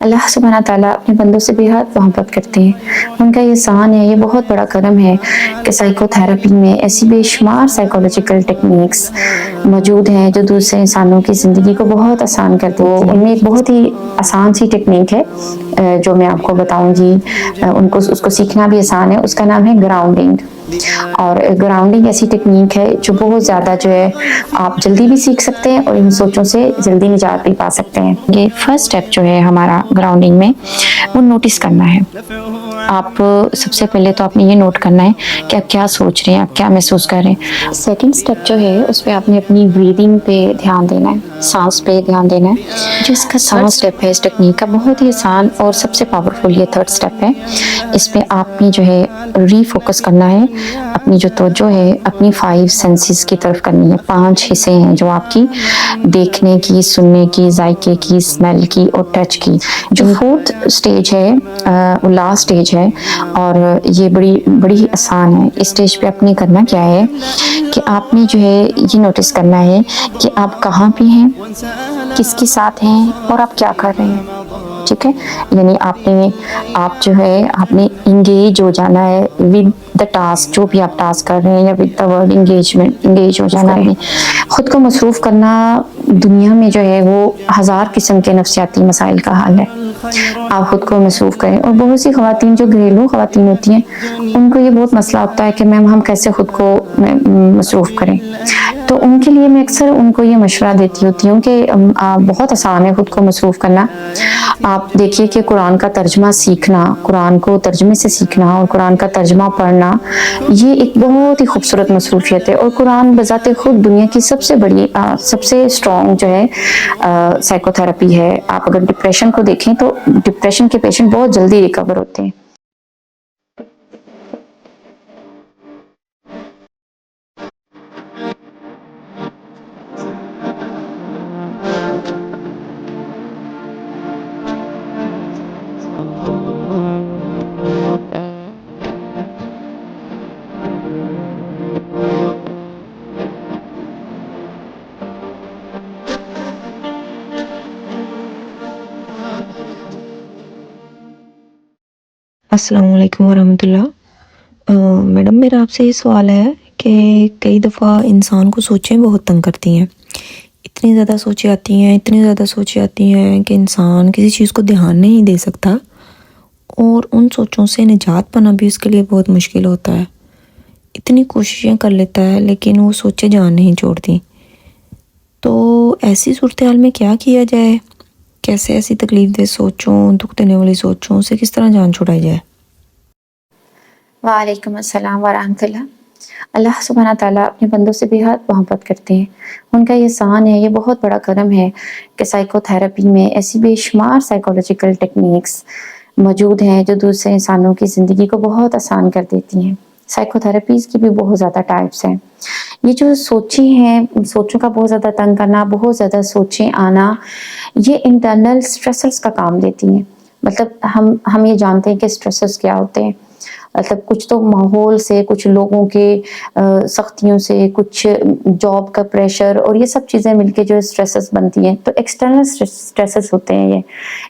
اللہ سبحانہ تعالیٰ اپنے بندوں سے بےحد محبت کرتے ہیں. ان کا یہ احسان ہے، یہ بہت بڑا کرم ہے کہ سائیکو تھراپی میں ایسی بے شمار سائیکولوجیکل ٹیکنیکس موجود ہیں جو دوسرے انسانوں کی زندگی کو بہت آسان کر دیتی ہیں. ان میں ایک بہت ہی آسان سی ٹیکنیک ہے جو میں آپ کو بتاؤں گی. اس کو سیکھنا بھی آسان ہے. اس کا نام ہے گراؤنڈنگ. اور گراؤنڈنگ ایسی ٹیکنیک ہے جو بہت زیادہ جو ہے آپ جلدی بھی سیکھ سکتے ہیں اور ان سوچوں سے جلدی نجات بھی پا سکتے ہیں. یہ فرسٹ اسٹیپ جو ہے ہمارا گراؤنڈنگ میں وہ نوٹس کرنا ہے. آپ سب سے پہلے تو آپ نے یہ نوٹ کرنا ہے کہ آپ کیا سوچ رہے ہیں، آپ کیا محسوس کر رہے ہیں. سیکنڈ اسٹیپ جو ہے اس پہ آپ نے اپنی بریدنگ پہ دھیان دینا ہے، سانس پہ دھیان دینا ہے. جو اس کا تھرڈ اسٹیپ ہے اس ٹیکنیک کا بہت ہی آسان اور سب سے پاورفل یہ تھرڈ اسٹیپ ہے. اس پہ آپ نے جو ہے ری فوکس کرنا ہے. اپنی جو توجہ ہے اپنی 5 سینسز کی طرف کرنی ہے. 5 حصے ہیں جو آپ کی دیکھنے کی، سننے کی، ذائقے کی، اسمیل کی اور ٹچ کی. جو فورتھ اسٹیج ہے وہ لاسٹ اسٹیج ہے اور یہ بڑی آسان ہے. اس اسٹیج پہ آپ نے کرنا کیا ہے کہ آپ نے جو ہے یہ نوٹس کرنا ہے کہ آپ کہاں پہ ہیں، کس کے ساتھ ہیں اور آپ کیا کر رہے ہیں. ٹھیک ہے، یعنی آپ جو ہے آپ نے انگیج ہو جانا ہے ود دا ٹاسک. جو بھی آپ ٹاسک کر رہے ہیں یا ود دا ورڈ انگیج ہو جانا ہے. خود کو مصروف کرنا دنیا میں جو ہے وہ 1000 قسم کے نفسیاتی مسائل کا حل ہے. آپ خود کو مصروف کریں. اور بہت سی خواتین جو گھریلو خواتین ہوتی ہیں ان کو یہ بہت مسئلہ ہوتا ہے کہ میم ہم کیسے خود کو مصروف کریں. تو ان کے لیے میں اکثر ان کو یہ مشورہ دیتی ہوتی ہوں کہ بہت آسان ہے خود کو مصروف کرنا. آپ دیکھیے کہ قرآن کا ترجمہ سیکھنا، قرآن کو ترجمے سے سیکھنا اور قرآن کا ترجمہ پڑھنا یہ ایک بہت ہی خوبصورت مصروفیت ہے. اور قرآن بذات خود دنیا کی سب سے بڑی سب سے اسٹرانگ جو ہے سائیکو تھراپی ہے. آپ اگر ڈپریشن کو دیکھیں تو ڈپریشن کے پیشنٹ بہت جلدی ریکور ہوتے ہیں. السلام علیکم ورحمۃ اللہ. میڈم میرا آپ سے یہ سوال ہے کہ کئی دفعہ انسان کو سوچیں بہت تنگ کرتی ہیں. اتنی زیادہ سوچیں آتی ہیں کہ انسان کسی چیز کو دھیان نہیں دے سکتا اور ان سوچوں سے نجات پانا بھی اس کے لیے بہت مشکل ہوتا ہے. اتنی کوششیں کر لیتا ہے لیکن وہ سوچیں جان نہیں چھوڑتی. تو ایسی صورتحال میں کیا کیا جائے؟ کیسے ایسی تکلیف دہ سوچوں، دکھ دینے والی سوچوں سے کس طرح جان چھڑائی جائے؟ وعلیکم السلام ورحمۃ اللہ. اللہ سبحانہ تعالیٰ اپنے بندوں سے بےحد محبت کرتے ہیں. ان کا یہ احسان ہے، یہ بہت بڑا کرم ہے کہ سائیکو تھراپی میں ایسی بے شمار سائیکولوجیکل ٹیکنیکس موجود ہیں جو دوسرے انسانوں کی زندگی کو بہت آسان کر دیتی ہیں. سائیکو تھراپیز کی بھی بہت زیادہ ٹائپس ہیں. یہ جو سوچیں ہیں، سوچوں کا بہت زیادہ تنگ کرنا، بہت زیادہ سوچیں آنا، یہ انٹرنل سٹریسرز کا کام دیتی ہیں. مطلب ہم یہ جانتے ہیں کہ سٹریسرز کیا ہوتے ہیں. مطلب کچھ تو ماحول سے، کچھ لوگوں کے سختیوں سے، کچھ جاب کا پریشر اور یہ سب چیزیں مل کے جو سٹریسز بنتی ہیں. تو ایکسٹرنل سٹریسز ہوتے ہیں یہ.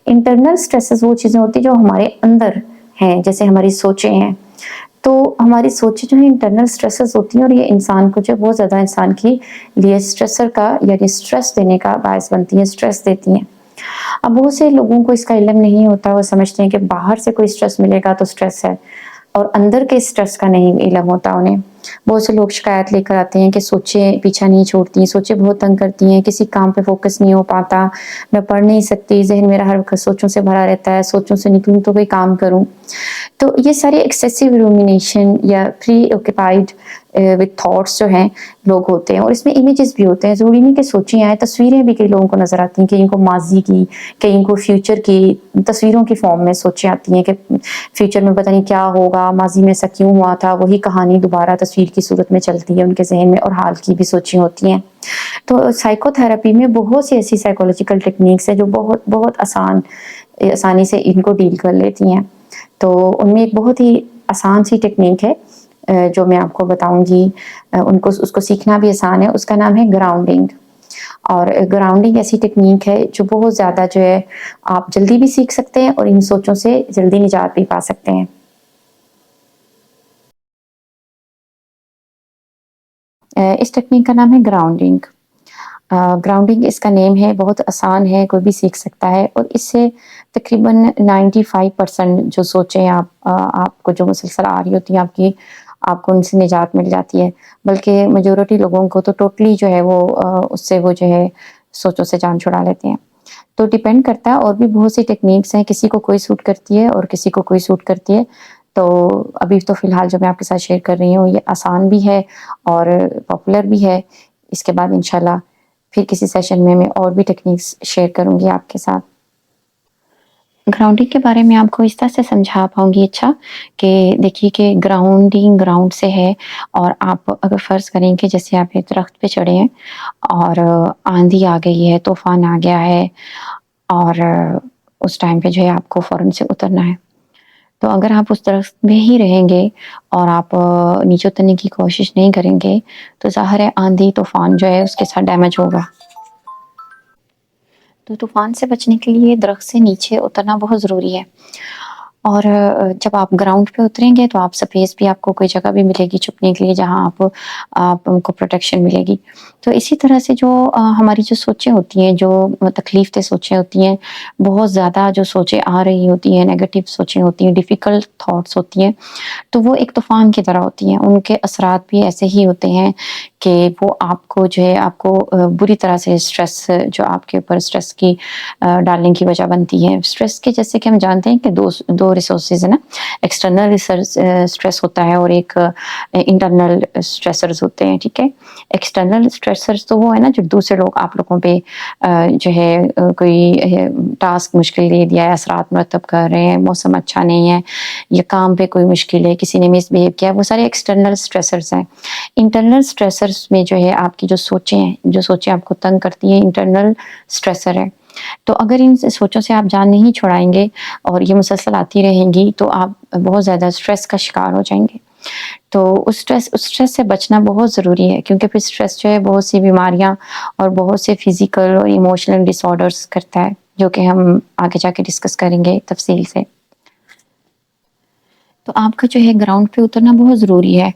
انٹرنل سٹریسز وہ چیزیں ہوتی ہیں جو ہمارے اندر ہیں، جیسے ہماری سوچیں ہیں. تو ہماری سوچیں جو ہیں انٹرنل سٹریسز ہوتی ہیں اور یہ انسان کو جو بہت زیادہ انسان کی لیے سٹریسر کا یعنی سٹریس دینے کا باعث بنتی ہیں، سٹریس دیتی ہیں. اب بہت سے لوگوں کو اس کا علم نہیں ہوتا. وہ سمجھتے ہیں کہ باہر سے کوئی سٹریس ملے گا تو سٹریس ہے اور اندر کے سٹریس کا نہیں علم ہوتا انہیں. بہت سے لوگ شکایت لے کر آتے ہیں کہ سوچیں پیچھا نہیں چھوڑتی، سوچیں بہت تنگ کرتی ہیں، کسی کام پہ فوکس نہیں ہو پاتا، میں پڑھ نہیں سکتی، ذہن میرا ہر وقت سوچوں سے بھرا رہتا ہے، سوچوں سے نکلوں تو کوئی کام کروں. تو یہ سارے ایکسیسو رومینیشن یا پری آکوپائڈ وتھ تھاٹس جو ہیں لوگ ہوتے ہیں. اور اس میں امیجز بھی ہوتے ہیں. ضروری نہیں کہ سوچیں آئیں، تصویریں بھی کئی لوگوں کو نظر آتی ہیں. کہیں کو ماضی کی، کہیں کو فیوچر کی تصویروں کی فارم میں سوچیں آتی ہیں کہ فیوچر میں پتہ نہیں کیا ہوگا، ماضی میں ایسا کیوں ہوا تھا. وہی کہانی دوبارہ تصویر کی صورت میں چلتی ہے ان کے ذہن میں اور حال کی بھی سوچیں ہوتی ہیں. تو سائیکو تھراپی میں بہت سی ایسی سائیکولوجیکل ٹیکنیکس ہیں جو بہت آسانی سے ان کو ڈیل کر لیتی ہیں. تو ان میں ایک بہت ہی آسان سی ٹیکنیک ہے جو میں آپ کو بتاؤں گی. اس کو سیکھنا بھی آسان ہے. اس کا نام ہے گراؤنڈنگ. اور گراؤنڈنگ ایسی ٹیکنیک ہے جو بہت زیادہ جو ہے آپ جلدی بھی سیکھ سکتے ہیں اور ان سوچوں سے جلدی نجات بھی پا سکتے ہیں. اس ٹیکنیک کا نام ہے گراؤنڈنگ. گراؤنڈنگ اس کا نیم ہے، بہت آسان ہے، کوئی بھی سیکھ سکتا ہے، اور اس سے تقریباً 95% جو سوچیں آپ کو جو مسلسل آ رہی ہوتی ہیں آپ کو ان سے نجات مل جاتی ہے. بلکہ میجورٹی لوگوں کو تو ٹوٹلی جو ہے وہ اس سے وہ جو ہے سوچوں سے جان چھڑا لیتے ہیں. تو ڈیپینڈ کرتا ہے، اور بھی بہت سی ٹیکنیکس ہیں، کسی کو کوئی سوٹ کرتی ہے اور کسی کو کوئی سوٹ کرتی ہے. تو ابھی تو فی الحال جو میں آپ کے ساتھ شیئر کر رہی ہوں یہ آسان بھی ہے اور پاپولر بھی ہے. اس کے بعد انشاءاللہ پھر کسی سیشن میں اور بھی ٹیکنیکس شیئر کروں گی آپ کے ساتھ. گراؤنڈنگ کے بارے میں آپ کو اس طرح سے سمجھا پاؤں گی اچھا کہ دیکھیے کہ گراؤنڈنگ گراؤنڈ سے ہے، اور آپ اگر فرض کریں کہ جیسے آپ ایک درخت پہ چڑھے ہیں اور آندھی آ گئی ہے، طوفان آ گیا ہے، اور اس ٹائم پہ جو ہے آپ کو فوراً سے اترنا ہے. تو اگر آپ اس درخت میں ہی رہیں گے اور آپ نیچے اترنے کی کوشش نہیں کریں گے تو ظاہر ہے آندھی طوفان جو ہے اس کے ساتھ ڈیمیج ہوگا. تو طوفان سے بچنے کے لیے درخت سے نیچے اترنا بہت ضروری ہے. اور جب آپ گراؤنڈ پہ اتریں گے تو آپ سپیس بھی آپ کو کوئی جگہ بھی ملے گی چھپنے کے لیے جہاں آپ کو پروٹیکشن ملے گی. تو اسی طرح سے جو ہماری جو سوچیں ہوتی ہیں، جو تکلیف دہ سوچیں ہوتی ہیں، بہت زیادہ جو سوچیں آ رہی ہوتی ہیں، نیگیٹو سوچیں ہوتی ہیں، ڈیفیکلٹ تھاٹس ہوتی ہیں، تو وہ ایک طوفان کی طرح ہوتی ہیں. ان کے اثرات بھی ایسے ہی ہوتے ہیں کہ وہ آپ کو جو ہے آپ کو بری طرح سے اسٹریس جو آپ کے اوپر اسٹریس کی ڈالنے کی وجہ بنتی ہے. اسٹریس کے جیسے کہ ہم جانتے ہیں کہ دو ریسورسز ہیں نا، ایکسٹرنل اسٹریس ہوتا ہے اور ایک انٹرنل اسٹریسرز ہوتے ہیں. ٹھیک ہے، ایکسٹرنل اسٹریسرز تو وہ ہے نا جو دوسرے لوگ آپ لوگوں پہ جو ہے کوئی ٹاسک مشکل دے دیا ہے، اثرات مرتب کر رہے ہیں، موسم اچھا نہیں ہے یا کام پہ کوئی مشکل ہے، کسی نے مس بہیو کیا، وہ سارے ایکسٹرنل اسٹریسرز ہیں. انٹرنل اسٹریسرز میں جو ہے آپ کی جو سوچیں ہیں، جو سوچیں آپ کو تنگ کرتی ہیں، انٹرنل اسٹریسر ہے. تو اگر ان سوچوں سے آپ جان نہیں چھڑائیں گے اور یہ مسلسل آتی رہیں گی تو آپ بہت زیادہ اسٹریس کا شکار ہو جائیں گے. تو اس اسٹریس سے بچنا بہت ضروری ہے، کیونکہ پھر اسٹریس جو ہے بہت سی بیماریاں اور بہت سے فزیکل اور ایموشنل ڈس آرڈرس کرتا ہے، جو کہ ہم آگے جا کے ڈسکس کریں گے تفصیل سے. تو آپ کا جو ہے گراؤنڈ پہ اترنا بہت ضروری ہے،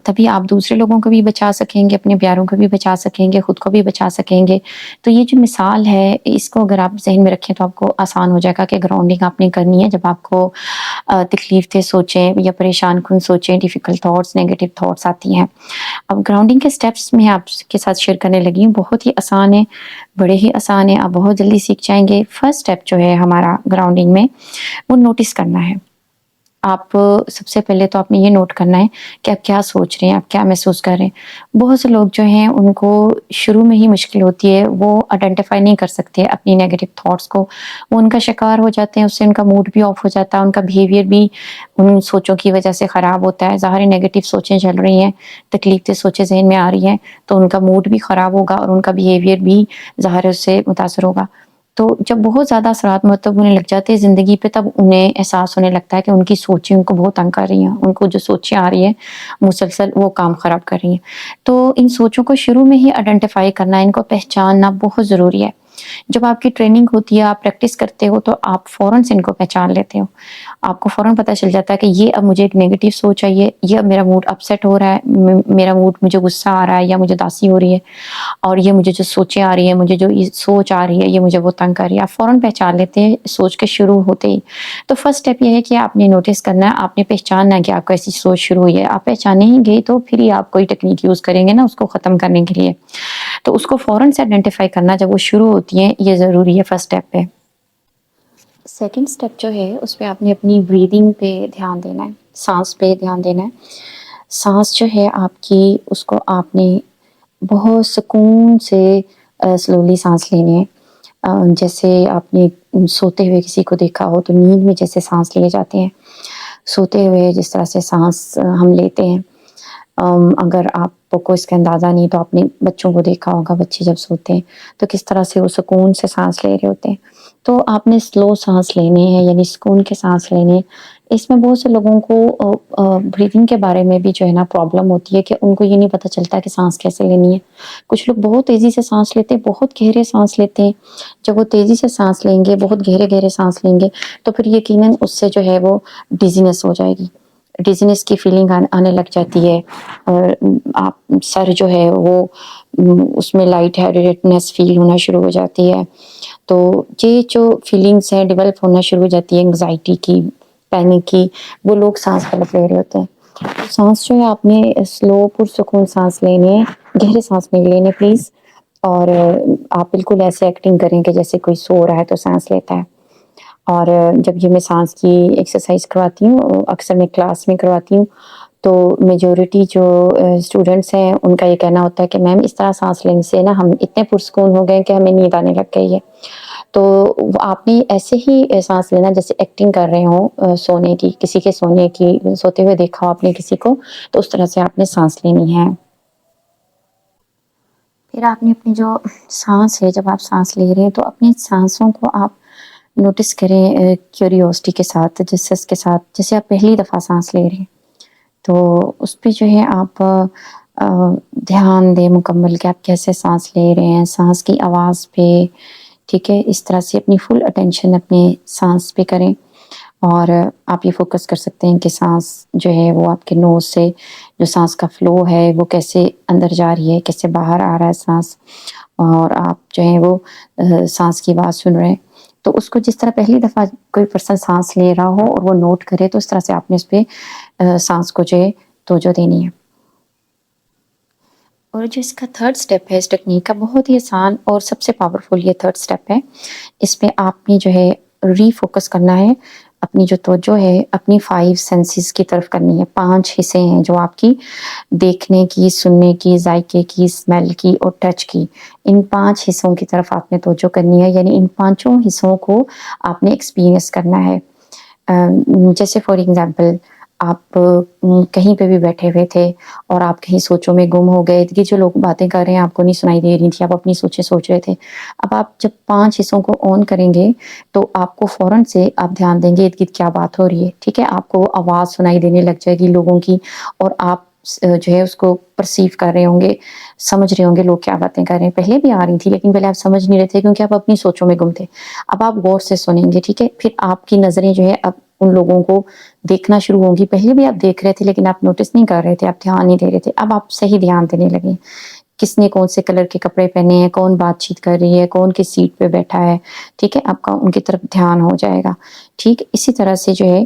تبھی آپ دوسرے لوگوں کو بھی بچا سکیں گے، اپنے پیاروں کو بھی بچا سکیں گے، خود کو بھی بچا سکیں گے. تو یہ جو مثال ہے اس کو اگر آپ ذہن میں رکھیں تو آپ کو آسان ہو جائے گا کہ گراؤنڈنگ آپ نے کرنی ہے جب آپ کو تکلیف دہ سوچیں یا پریشان کن سوچیں، ڈیفیکلٹ تھاٹس، نیگیٹو تھاٹس آتی ہیں. اب گراؤنڈنگ کے سٹیپس میں آپ کے ساتھ شیئر کرنے لگی ہوں، بہت ہی آسان ہے، بڑے ہی آسان ہے، آپ بہت جلدی سیکھ جائیں گے. فرسٹ سٹیپ جو ہے ہمارا گراؤنڈنگ میں وہ نوٹس کرنا ہے. آپ سب سے پہلے تو آپ نے یہ نوٹ کرنا ہے کہ آپ کیا سوچ رہے ہیں، آپ کیا محسوس کر رہے ہیں. بہت سے لوگ جو ہیں ان کو شروع میں ہی مشکل ہوتی ہے، وہ آئیڈینٹیفائی نہیں کر سکتے اپنی نیگیٹو تھاٹس کو، وہ ان کا شکار ہو جاتے ہیں، اس سے ان کا موڈ بھی آف ہو جاتا ہے، ان کا بیہیویئر بھی ان سوچوں کی وجہ سے خراب ہوتا ہے. ظاہر نیگیٹو سوچیں چل رہی ہیں، تکلیف دہ سوچیں ذہن میں آ رہی ہیں تو ان کا موڈ بھی خراب ہوگا اور ان کا بیہیویئر بھی ظاہر اس سے متاثر ہوگا. تو جب بہت زیادہ اثرات مرتب ہونے لگ جاتے ہیں زندگی پہ، تب انہیں احساس ہونے لگتا ہے کہ ان کی سوچیں ان کو بہت تنگ کر رہی ہیں، ان کو جو سوچیں آ رہی ہیں مسلسل وہ کام خراب کر رہی ہیں. تو ان سوچوں کو شروع میں ہی آئیڈینٹیفائی کرنا، ان کو پہچاننا بہت ضروری ہے. جب آپ کی ٹریننگ ہوتی ہے، آپ پریکٹس کرتے ہو تو آپ فوراً سے ان کو پہچان لیتے ہو. آپ کو فوراً پتہ چل جاتا ہے کہ یہ اب مجھے ایک نیگیٹو سوچ ہے، یہ اب میرا موڈ اپسیٹ ہو رہا ہے، میرا موڈ مجھے غصہ آ رہا ہے یا مجھے اداسی ہو رہی ہے، اور یہ مجھے جو سوچیں آ رہی ہیں، مجھے جو یہ سوچ آ رہی ہے یہ مجھے وہ تنگ کر رہی ہے. آپ فوراً پہچان لیتے ہیں سوچ کے شروع ہوتے ہی. تو فرسٹ اسٹیپ یہ ہے کہ آپ نے نوٹس کرنا ہے، آپ نے پہچاننا ہے کہ آپ کو ایسی سوچ شروع ہوئی ہے. آپ پہچانے ہی گے تو پھر ہی آپ کوئی ٹیکنیک یوز کریں گے نا اس کو ختم کرنے کے لیے. تو اس کو فوراً سے آئیڈینٹیفائی کرنا جب وہ شروع ہوتی ہیں یہ ضروری ہے فرسٹ اسٹیپ پہ. سیکنڈ اسٹیپ جو ہے اس پہ آپ نے اپنی بریدنگ پہ دھیان دینا ہے، سانس پہ دھیان دینا ہے. سانس جو ہے آپ کی اس کو آپ نے بہت سکون سے سلولی سانس لینی ہے. جیسے آپ نے سوتے ہوئے کسی کو دیکھا ہو تو نیند میں جیسے سانس لیے جاتے ہیں، سوتے ہوئے جس طرح سے سانس ہم لیتے ہیں اگر آپ کو اس کا اندازہ نہیں تو آپ نے بچوں کو دیکھا ہوگا، بچے جب سوتے ہیں تو کس طرح سے وہ سکون سے سانس لے رہے ہوتے ہیں. تو آپ نے سلو سانس لینے ہیں، یعنی سکون کے سانس لینے. اس میں بہت سے لوگوں کو بریتھنگ کے بارے میں بھی جو ہے نا پرابلم ہوتی ہے کہ ان کو یہ نہیں پتہ چلتا کہ سانس کیسے لینی ہے. کچھ لوگ بہت تیزی سے سانس لیتے ہیں، بہت گہرے سانس لیتے ہیں. جب وہ تیزی سے سانس لیں گے، بہت گہرے گہرے سانس لیں گے تو پھر یقیناً اس سے جو ہے وہ ڈیزینس ہو جائے گی، ڈیزینس کی فیلنگ آنے لگ جاتی ہے، اور آپ سر جو ہے وہ اس میں لائٹ ہیڈیڈنس فیل ہونا شروع ہو جاتی ہے. تو یہ جو فیلنگس ہیں ڈیولپ ہونا شروع ہو جاتی ہے انگزائٹی کی، پینک کی، وہ لوگ سانس غلط لے رہے ہوتے ہیں. سانس جو ہے آپ نے سلو پرسکون سانس لینے، گہرے سانس نہیں لینے پلیز. اور آپ بالکل ایسے ایکٹنگ کریں کہ جیسے کوئی سو رہا ہے تو سانس لیتا ہے. اور جب یہ میں سانس کی ایکسرسائز کرواتی ہوں، اکثر میں کلاس میں کرواتی ہوں، تو میجورٹی جو اسٹوڈنٹس ہیں ان کا یہ کہنا ہوتا ہے کہ میم اس طرح سانس لینے سے نا ہم اتنے پرسکون ہو گئے کہ ہمیں نیند آنے لگ گئی ہے. تو آپ نے ایسے ہی سانس لینا جیسے ایکٹنگ کر رہے ہوں سونے کی، کسی کے سونے کی، سوتے ہوئے دیکھا ہو آپ نے کسی کو، تو اس طرح سے آپ نے سانس لینی ہے. پھر آپ نے اپنی جو سانس ہے، جب آپ سانس لے رہے ہیں تو اپنی سانسوں کو آپ نوٹس کریں کیوریوسٹی کے ساتھ، تجسس کے ساتھ. جیسے آپ پہلی دفعہ سانس لے رہے ہیں تو اس پہ جو ہے آپ دھیان دیں مکمل کہ آپ کیسے سانس لے رہے ہیں، سانس کی آواز پہ. ٹھیک ہے، اس طرح سے اپنی فل اٹینشن اپنے سانس پہ کریں. اور آپ یہ فوکس کر سکتے ہیں کہ سانس جو ہے وہ آپ کے نوز سے جو سانس کا فلو ہے وہ کیسے اندر جا رہی ہے، کیسے باہر آ رہا ہے سانس. اور آپ جو ہے وہ سانس کی آواز سن رہے ہیں. تو اس کو جس طرح پہلی دفعہ کوئی پرسن سانس لے رہا ہو اور وہ نوٹ کرے، تو اس طرح سے آپ نے اس پہ سانس کو جو ہے توجہ دینی ہے. اور جو اس کا تھرڈ سٹیپ ہے اس ٹیکنیک کا، بہت ہی آسان اور سب سے پاورفل یہ تھرڈ سٹیپ ہے. اس پہ آپ نے جو ہے ری فوکس کرنا ہے، اپنی جو توجہ ہے اپنی 5 سینسز کی طرف کرنی ہے. 5 حصے ہیں جو آپ کی، دیکھنے کی، سننے کی، ذائقے کی، اسمیل کی اور ٹچ کی. ان 5 حصوں کی طرف آپ نے توجہ کرنی ہے، یعنی ان 5 حصوں کو آپ نے ایکسپیرینس کرنا ہے. جیسے فار ایگزامپل آپ کہیں پہ بھی بیٹھے ہوئے تھے اور آپ کہیں سوچوں میں گم ہو گئے کہ جو لوگ باتیں کر رہے ہیں آپ کو نہیں سنائی دے رہی تھی، آپ اپنی سوچیں سوچ رہے تھے. اب آپ جب 5 حصوں کو آن کریں گے تو آپ کو فوراً سے آپ دھیان دیں گے ارد گرد کیا بات ہو رہی ہے. ٹھیک ہے، آپ کو آواز سنائی دینے لگ جائے گی لوگوں کی، اور آپ جو ہے اس کو پرسیو کر رہے ہوں گے، سمجھ رہے ہوں گے لوگ کیا باتیں کر رہے ہیں. پہلے بھی آ رہی تھی لیکن پہلے آپ سمجھ نہیں رہے تھے کیونکہ آپ اپنی سوچوں میں گم تھے. اب آپ غور سے سنیں گے. ٹھیک ہے، پھر آپ کی نظریں جو ہے اب ان لوگوں کو دیکھنا شروع ہوں گی. پہلے بھی آپ دیکھ رہے تھے لیکن آپ نوٹس نہیں کر رہے تھے، آپ دھیان نہیں دے رہے تھے. اب آپ صحیح دھیان دینے لگے، کس نے کون سے کلر کے کپڑے پہنے ہیں، کون بات چیت کر رہی ہے، کون کس سیٹ پہ بیٹھا ہے. ٹھیک ہے، آپ کا ان کی طرف دھیان ہو جائے گا. ٹھیک، اسی طرح سے جو ہے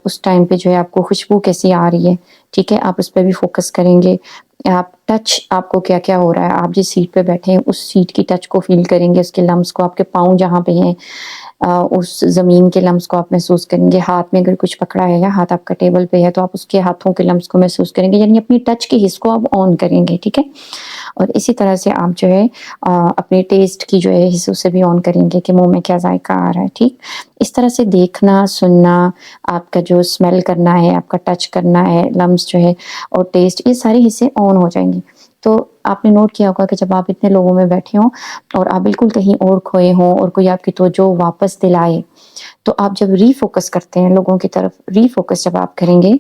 اس ٹائم پہ جو ہے آپ کو خوشبو کیسی آ رہی ہے. ٹھیک ہے، آپ اس پہ بھی فوکس کریں گے. آپ ٹچ، آپ کو کیا کیا ہو رہا ہے، آپ جس سیٹ پہ بیٹھے ہیں اس سیٹ کی ٹچ کو فیل کریں گے، اس کے لمس کو، آپ کے پاؤں جہاں پہ ہیں اس زمین کے لمس کو آپ محسوس کریں گے. ہاتھ میں اگر کچھ پکڑا ہے یا ہاتھ آپ کا ٹیبل پہ ہے تو آپ اس کے ہاتھوں کے لمس کو محسوس کریں گے، یعنی اپنی ٹچ کے حص کو آپ آن کریں گے. ٹھیک ہے، اور اسی طرح سے آپ جو ہے اپنے ٹیسٹ کی جو ہے حصوں سے بھی آن کریں گے کہ منہ میں کیا ذائقہ آ رہا ہے. ٹھیک، اس طرح سے دیکھنا، سننا، آپ کا جو اسمیل کرنا ہے، آپ کا ٹچ کرنا ہے، لمس جو ہے اور ٹیسٹ، یہ سارے حصے آن ہو جائیں گے. تو آپ نے نوٹ کیا ہوگا کہ جب آپ اتنے لوگوں میں بیٹھے ہوں اور آپ بالکل کہیں اور کھوئے ہوں اور کوئی آپ کی توجہ واپس دلائے، تو آپ جب ری فوکس کرتے ہیں لوگوں کی طرف، ری فوکس جب آپ کریں گے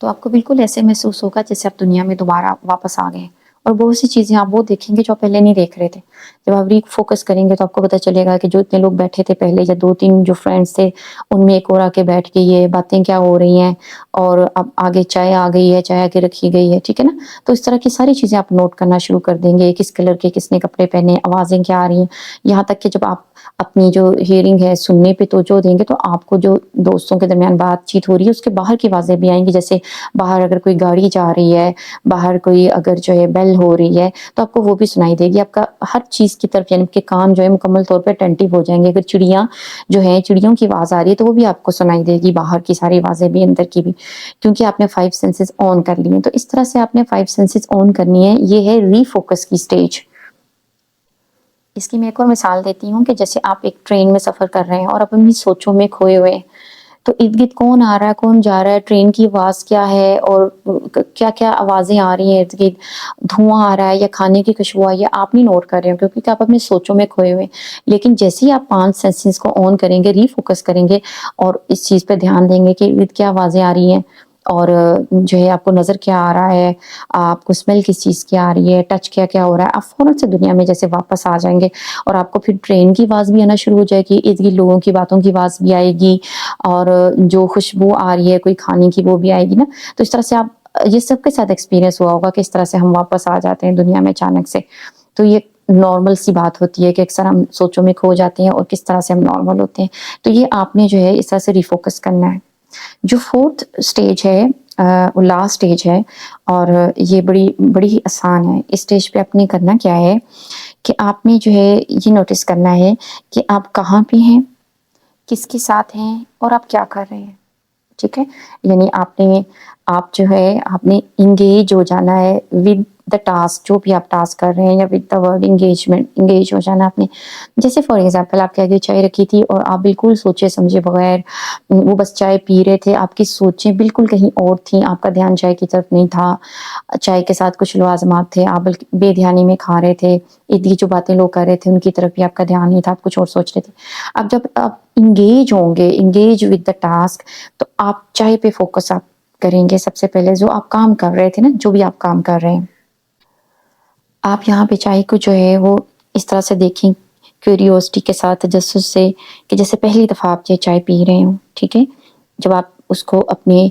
تو آپ کو بالکل ایسے محسوس ہوگا جیسے آپ دنیا میں دوبارہ واپس آ گئے. اور بہت سی چیزیں آپ وہ دیکھیں گے جو آپ پہلے نہیں دیکھ رہے تھے. جب آپ ری فوکس کریں گے تو آپ کو پتہ چلے گا کہ جو اتنے لوگ بیٹھے تھے پہلے، یا 2-3 جو فرینڈس تھے، ان میں ایک اور آ کے بیٹھ کے یہ باتیں کیا ہو رہی ہیں، اور اب آگے چائے آ گئی ہے، چائے آگے رکھی گئی ہے. ٹھیک ہے نا، تو اس طرح کی ساری چیزیں آپ نوٹ کرنا شروع کر دیں گے. کس کلر کے کس نے کپڑے پہنے، آوازیں کیا آ رہی ہیں. یہاں تک کہ جب آپ اپنی جو ہیئرنگ ہے، سننے پہ توجہ دیں گے تو آپ کو جو دوستوں کے درمیان بات چیت ہو رہی ہے اس کے باہر کی آوازیں بھی آئیں گی. جیسے باہر اگر کوئی گاڑی جا رہی ہے، باہر کوئی اگر جو ہے بیل ہو رہی ہے تو آپ کو وہ بھی سنائی دے گی. آپ کا ہر چیز کی طرف، یعنی کہ کان جو ہے مکمل طور پہ اٹینٹو ہو جائیں گے. اگر چڑیاں جو ہیں، چڑیوں کی آواز آ رہی ہے تو وہ بھی آپ کو سنائی دے گی، باہر کی ساری آوازیں بھی، اندر کی بھی، کیونکہ آپ نے 5 سینسز آن کر لی ہیں. تو اس طرح سے آپ نے 5 سینسز آن کرنی ہے. یہ ہے ری فوکس کی سٹیج. اس کی میں ایک اور مثال دیتی ہوں کہ جیسے آپ ایک ٹرین میں سفر کر رہے ہیں اور اپنی سوچوں میں کھوئے ہوئے ہیں. تو ارد گرد کون آ رہا ہے کون جا رہا ہے, ٹرین کی آواز کیا ہے اور کیا کیا آوازیں آ رہی ہیں ارد گرد, دھواں آ رہا ہے یا کھانے کی خوشبو آ رہی ہے, آپ نہیں نوٹ کر رہے ہو کیونکہ آپ اپنے سوچوں میں کھوئے ہوئے. لیکن جیسے ہی آپ 5 سینسز کو آن کریں گے, ری فوکس کریں گے اور اس چیز پہ دھیان دیں گے کہ ارد کیا آوازیں آ رہی ہیں اور جو ہے آپ کو نظر کیا آ رہا ہے, آپ کو اسمیل کس چیز کی آ رہی ہے, ٹچ کیا کیا ہو رہا ہے, آپ فوراً سے دنیا میں جیسے واپس آ جائیں گے. اور آپ کو پھر ٹرین کی آواز بھی آنا شروع ہو جائے گی, ارد گرد لوگوں کی باتوں کی آواز بھی آئے گی, اور جو خوشبو آ رہی ہے کوئی کھانے کی وہ بھی آئے گی نا. تو اس طرح سے آپ یہ سب کے ساتھ ایکسپیرینس ہوا ہوگا کہ اس طرح سے ہم واپس آ جاتے ہیں دنیا میں اچانک سے. تو یہ نارمل سی بات ہوتی ہے کہ اکثر ہم سوچوں میں کھو جاتے ہیں اور کس طرح سے ہم نارمل ہوتے ہیں. تو یہ آپ نے جو ہے اس طرح سے ریفوکس کرنا ہے. جو 4th سٹیج ہے, لاسٹ سٹیج ہے, اور یہ بڑی ہی آسان ہے. اس سٹیج پہ آپ نے کرنا کیا ہے کہ آپ نے جو ہے یہ نوٹس کرنا ہے کہ آپ کہاں پہ ہیں, کس کے ساتھ ہیں اور آپ کیا کر رہے ہیں. ٹھیک ہے, یعنی آپ جو ہے آپ نے انگیج ہو جانا ہے ود دا ٹاسک, جو بھی آپ ٹاسک کر رہے ہیں, یا ود دا ورڈ انگیج ہو جانا آپ نے. جیسے فار ایگزامپل آپ کے آگے چائے رکھی تھی اور آپ بالکل سوچے سمجھے بغیر وہ بس چائے پی رہے تھے, آپ کی سوچیں بالکل کہیں اور تھیں, آپ کا دھیان چائے کی طرف نہیں تھا. چائے کے ساتھ کچھ لوازمات تھے, آپ بلکہ بے دھیانی میں کھا رہے تھے, ادھر جو باتیں لوگ کر رہے تھے ان کی طرف بھی آپ کا دھیان نہیں تھا, آپ کچھ اور سوچ رہے تھے. اب جب آپ انگیج ہوں گے, انگیج ود دا ٹاسک, تو آپ چائے پہ فوکس آپ کریں گے. سب سے پہلے جو آپ کام کر رہے تھے نا, جو بھی آپ کام کر رہے ہیں, آپ یہاں پہ چائے کو جو ہے وہ اس طرح سے دیکھیں کیوریوسٹی کے ساتھ, تجسس سے, کہ جیسے پہلی دفعہ آپ یہ چائے پی رہے ہوں. ٹھیک ہے, جب آپ اس کو اپنے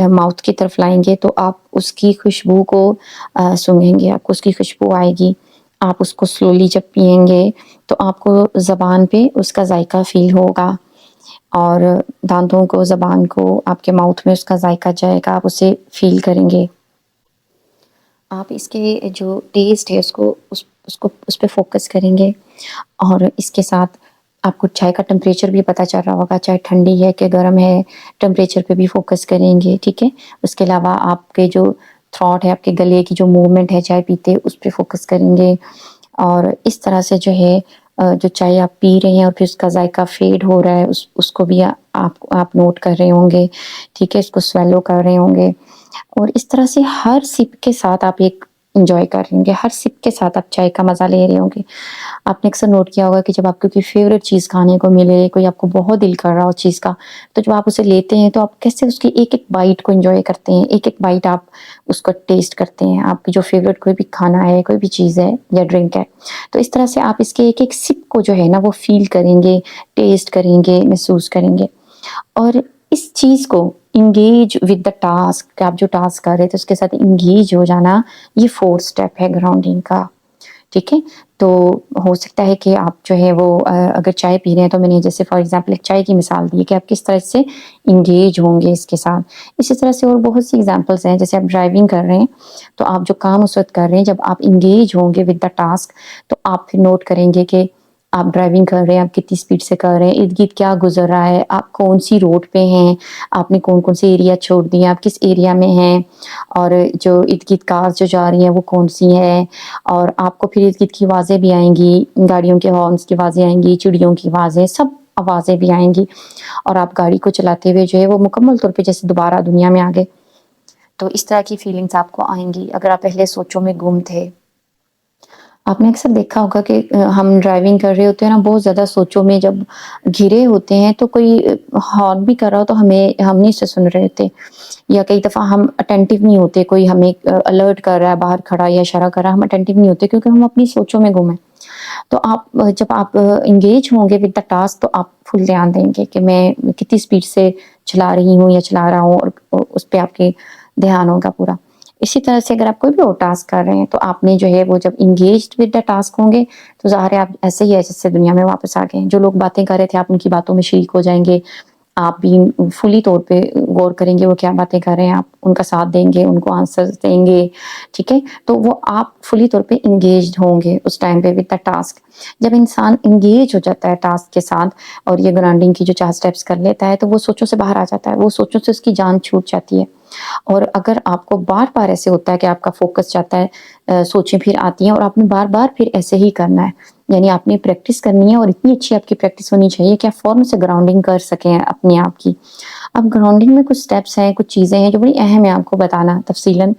ماؤتھ کی طرف لائیں گے تو آپ اس کی خوشبو کو سونگھیں گے, آپ کو اس کی خوشبو آئے گی. آپ اس کو سلولی جب پئیں گے تو آپ کو زبان پہ اس کا ذائقہ فیل ہوگا, اور دانتوں کو, زبان کو, آپ کے ماؤتھ میں اس کا ذائقہ جائے گا, آپ اسے فیل کریں گے. آپ اس کے جو ٹیسٹ ہے اس پہ فوکس کریں گے, اور اس کے ساتھ آپ کو چائے کا ٹمپریچر بھی پتہ چل رہا ہوگا, چائے ٹھنڈی ہے کہ گرم ہے, ٹمپریچر پہ بھی فوکس کریں گے. ٹھیک ہے, اس کے علاوہ آپ کے جو تھراٹ ہے, آپ کے گلے کی جو موومنٹ ہے چائے پیتے, اس پہ فوکس کریں گے. اور اس طرح سے جو ہے جو چائے آپ پی رہے ہیں اور پھر اس کا ذائقہ فیڈ ہو رہا ہے, اس کو بھی آپ نوٹ کر رہے ہوں گے. ٹھیک ہے, اس کو سویلو کر رہے ہوں گے. اور اس طرح سے ہر سپ کے ساتھ آپ ایک انجوائے کر رہے ہوں گے, ہر سپ کے ساتھ آپ چائے کا مزہ لے رہے ہوں گے. آپ نے اکثر نوٹ کیا ہوگا کہ جب آپ کو کوئی فیوریٹ چیز کھانے کو ملے, کوئی آپ کو بہت دل کر رہا ہو اس چیز کا, تو جب آپ اسے لیتے ہیں تو آپ کیسے اس کی ایک ایک بائٹ کو انجوائے کرتے ہیں, ایک ایک بائٹ آپ اس کو ٹیسٹ کرتے ہیں. آپ کی جو فیوریٹ کوئی بھی کھانا ہے, کوئی بھی چیز ہے یا ڈرنک ہے, تو اس طرح سے آپ اس کے ایک ایک سپ کو جو ہے نا وہ فیل کریں گے, ٹیسٹ کریں گے, محسوس کریں گے. اور اس چیز کو انگیج ود دا ٹاسک, کہ آپ جو ٹاسک کر رہے تھے اس کے ساتھ انگیج ہو جانا, یہ 4th سٹیپ ہے گراؤنڈنگ کا. ٹھیک ہے, تو ہو سکتا ہے کہ آپ جو ہے وہ اگر چائے پی رہے ہیں, تو میں نے جیسے فار ایگزامپل ایک چائے کی مثال دی کہ آپ کس طرح سے انگیج ہوں گے اس کے ساتھ. اسی طرح سے اور بہت سی ایگزامپلس ہیں, جیسے آپ ڈرائیونگ کر رہے ہیں تو آپ جو کام اس وقت کر رہے ہیں, جب آپ انگیج ہوں گے ود دا ٹاسک, تو آپ پھر نوٹ کریں گے کہ آپ ڈرائیونگ کر رہے ہیں, آپ کتنی سپیڈ سے کر رہے ہیں, ارد گرد کیا گزر رہا ہے, آپ کون سی روڈ پہ ہیں, آپ نے کون کون سے ایریا چھوڑ دیے, آپ کس ایریا میں ہیں, اور جو ارد گرد کارز جو جا رہی ہیں وہ کون سی ہیں. اور آپ کو پھر ارد گرد کی آوازیں بھی آئیں گی, گاڑیوں کے ہارنس کی آوازیں آئیں گی, چڑیوں کی آوازیں, سب آوازیں بھی آئیں گی. اور آپ گاڑی کو چلاتے ہوئے جو ہے وہ مکمل طور پہ جیسے دوبارہ دنیا میں آ گئے. تو اس طرح کی فیلنگز آپ کو آئیں گی اگر آپ پہلے سوچوں میں گم تھے. آپ نے اکثر دیکھا ہوگا کہ ہم ڈرائیونگ کر رہے ہوتے ہیں نا, بہت زیادہ سوچوں میں جب گھرے ہوتے ہیں, تو کوئی ہارن بھی کر رہا ہو تو ہم نہیں اسے سن رہے ہوتے, یا کئی دفعہ ہم اٹینٹیو نہیں ہوتے, کوئی ہمیں الرٹ کر رہا ہے باہر کھڑا یا اشارہ کر رہا ہے, ہم اٹینٹیو نہیں ہوتے کیونکہ ہم اپنی سوچوں میں گم ہیں. تو جب آپ انگیج ہوں گے ود دا ٹاسک, تو آپ فل دھیان دیں گے کہ میں کتنی سپیڈ سے چلا رہی ہوں یا چلا رہا ہوں, اور اس پہ آپ کے دھیان ہوگا پورا. اسی طرح سے اگر آپ کوئی بھی اور ٹاسک کر رہے ہیں, تو آپ نے جو ہے وہ جب انگیجڈ ود دا ٹاسک ہوں گے, تو ظاہر ہے آپ ایسے ہی ایسے دنیا میں واپس آ گئے. جو لوگ باتیں کر رہے تھے آپ ان کی باتوں میں شریک ہو جائیں گے, آپ بھی فلی طور پہ غور کریں گے وہ کیا باتیں کر رہے ہیں, آپ ان کا ساتھ دیں گے, ان کو آنسر دیں گے. ٹھیک ہے, تو وہ آپ فلی طور پہ انگیجڈ ہوں گے اس ٹائم پہ ود دا ٹاسک. جب انسان انگیج ہو جاتا ہے ٹاسک کے ساتھ, اور یہ گراؤنڈنگ کی جو 4 سٹیپس کر لیتا ہے, تو وہ سوچوں سے باہر آ جاتا ہے, وہ سوچوں سے اس کی جان چھوٹ جاتی ہے. اور اگر آپ کو بار بار ایسے ہوتا ہے کہ آپ کا فوکس جاتا ہے, سوچیں پھر آتی ہیں, اور آپ نے بار بار پھر ایسے ہی کرنا ہے, یعنی آپ نے پریکٹس کرنی ہے اور اتنی اچھی آپ کی پریکٹس ہونی چاہیے کہ آپ فوراً سے گراؤنڈنگ کر سکیں اپنے آپ کی. اب گراؤنڈنگ میں کچھ سٹیپس ہیں، کچھ چیزیں ہیں جو بڑی اہم ہے آپ کو بتانا تفصیلاً،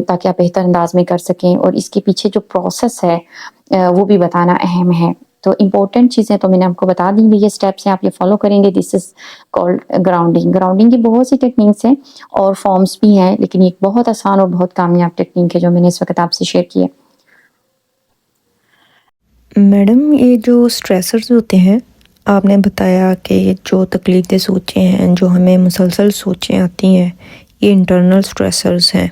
تاکہ آپ بہتر انداز میں کر سکیں، اور اس کے پیچھے جو پروسیس ہے وہ بھی بتانا اہم ہے. تو امپورٹنٹ چیزیں تو میں نے آپ کو بتا دی، یہ اسٹیپس ہیں، آپ یہ فالو کریں گے. دس از کالڈ گراؤنڈنگ. گراؤنڈنگ کی بہت سی ٹیکنیکس ہیں اور فارمس بھی ہیں، لیکن ایک بہت آسان اور بہت کامیاب ٹیکنیک ہے جو میں نے اس وقت آپ سے شیئر کی ہے. میڈم یہ جو اسٹریسرز ہوتے ہیں، آپ نے بتایا کہ جو تکلیف دہ سوچیں ہیں، جو ہمیں مسلسل سوچیں آتی ہیں، یہ انٹرنل اسٹریسرز ہیں.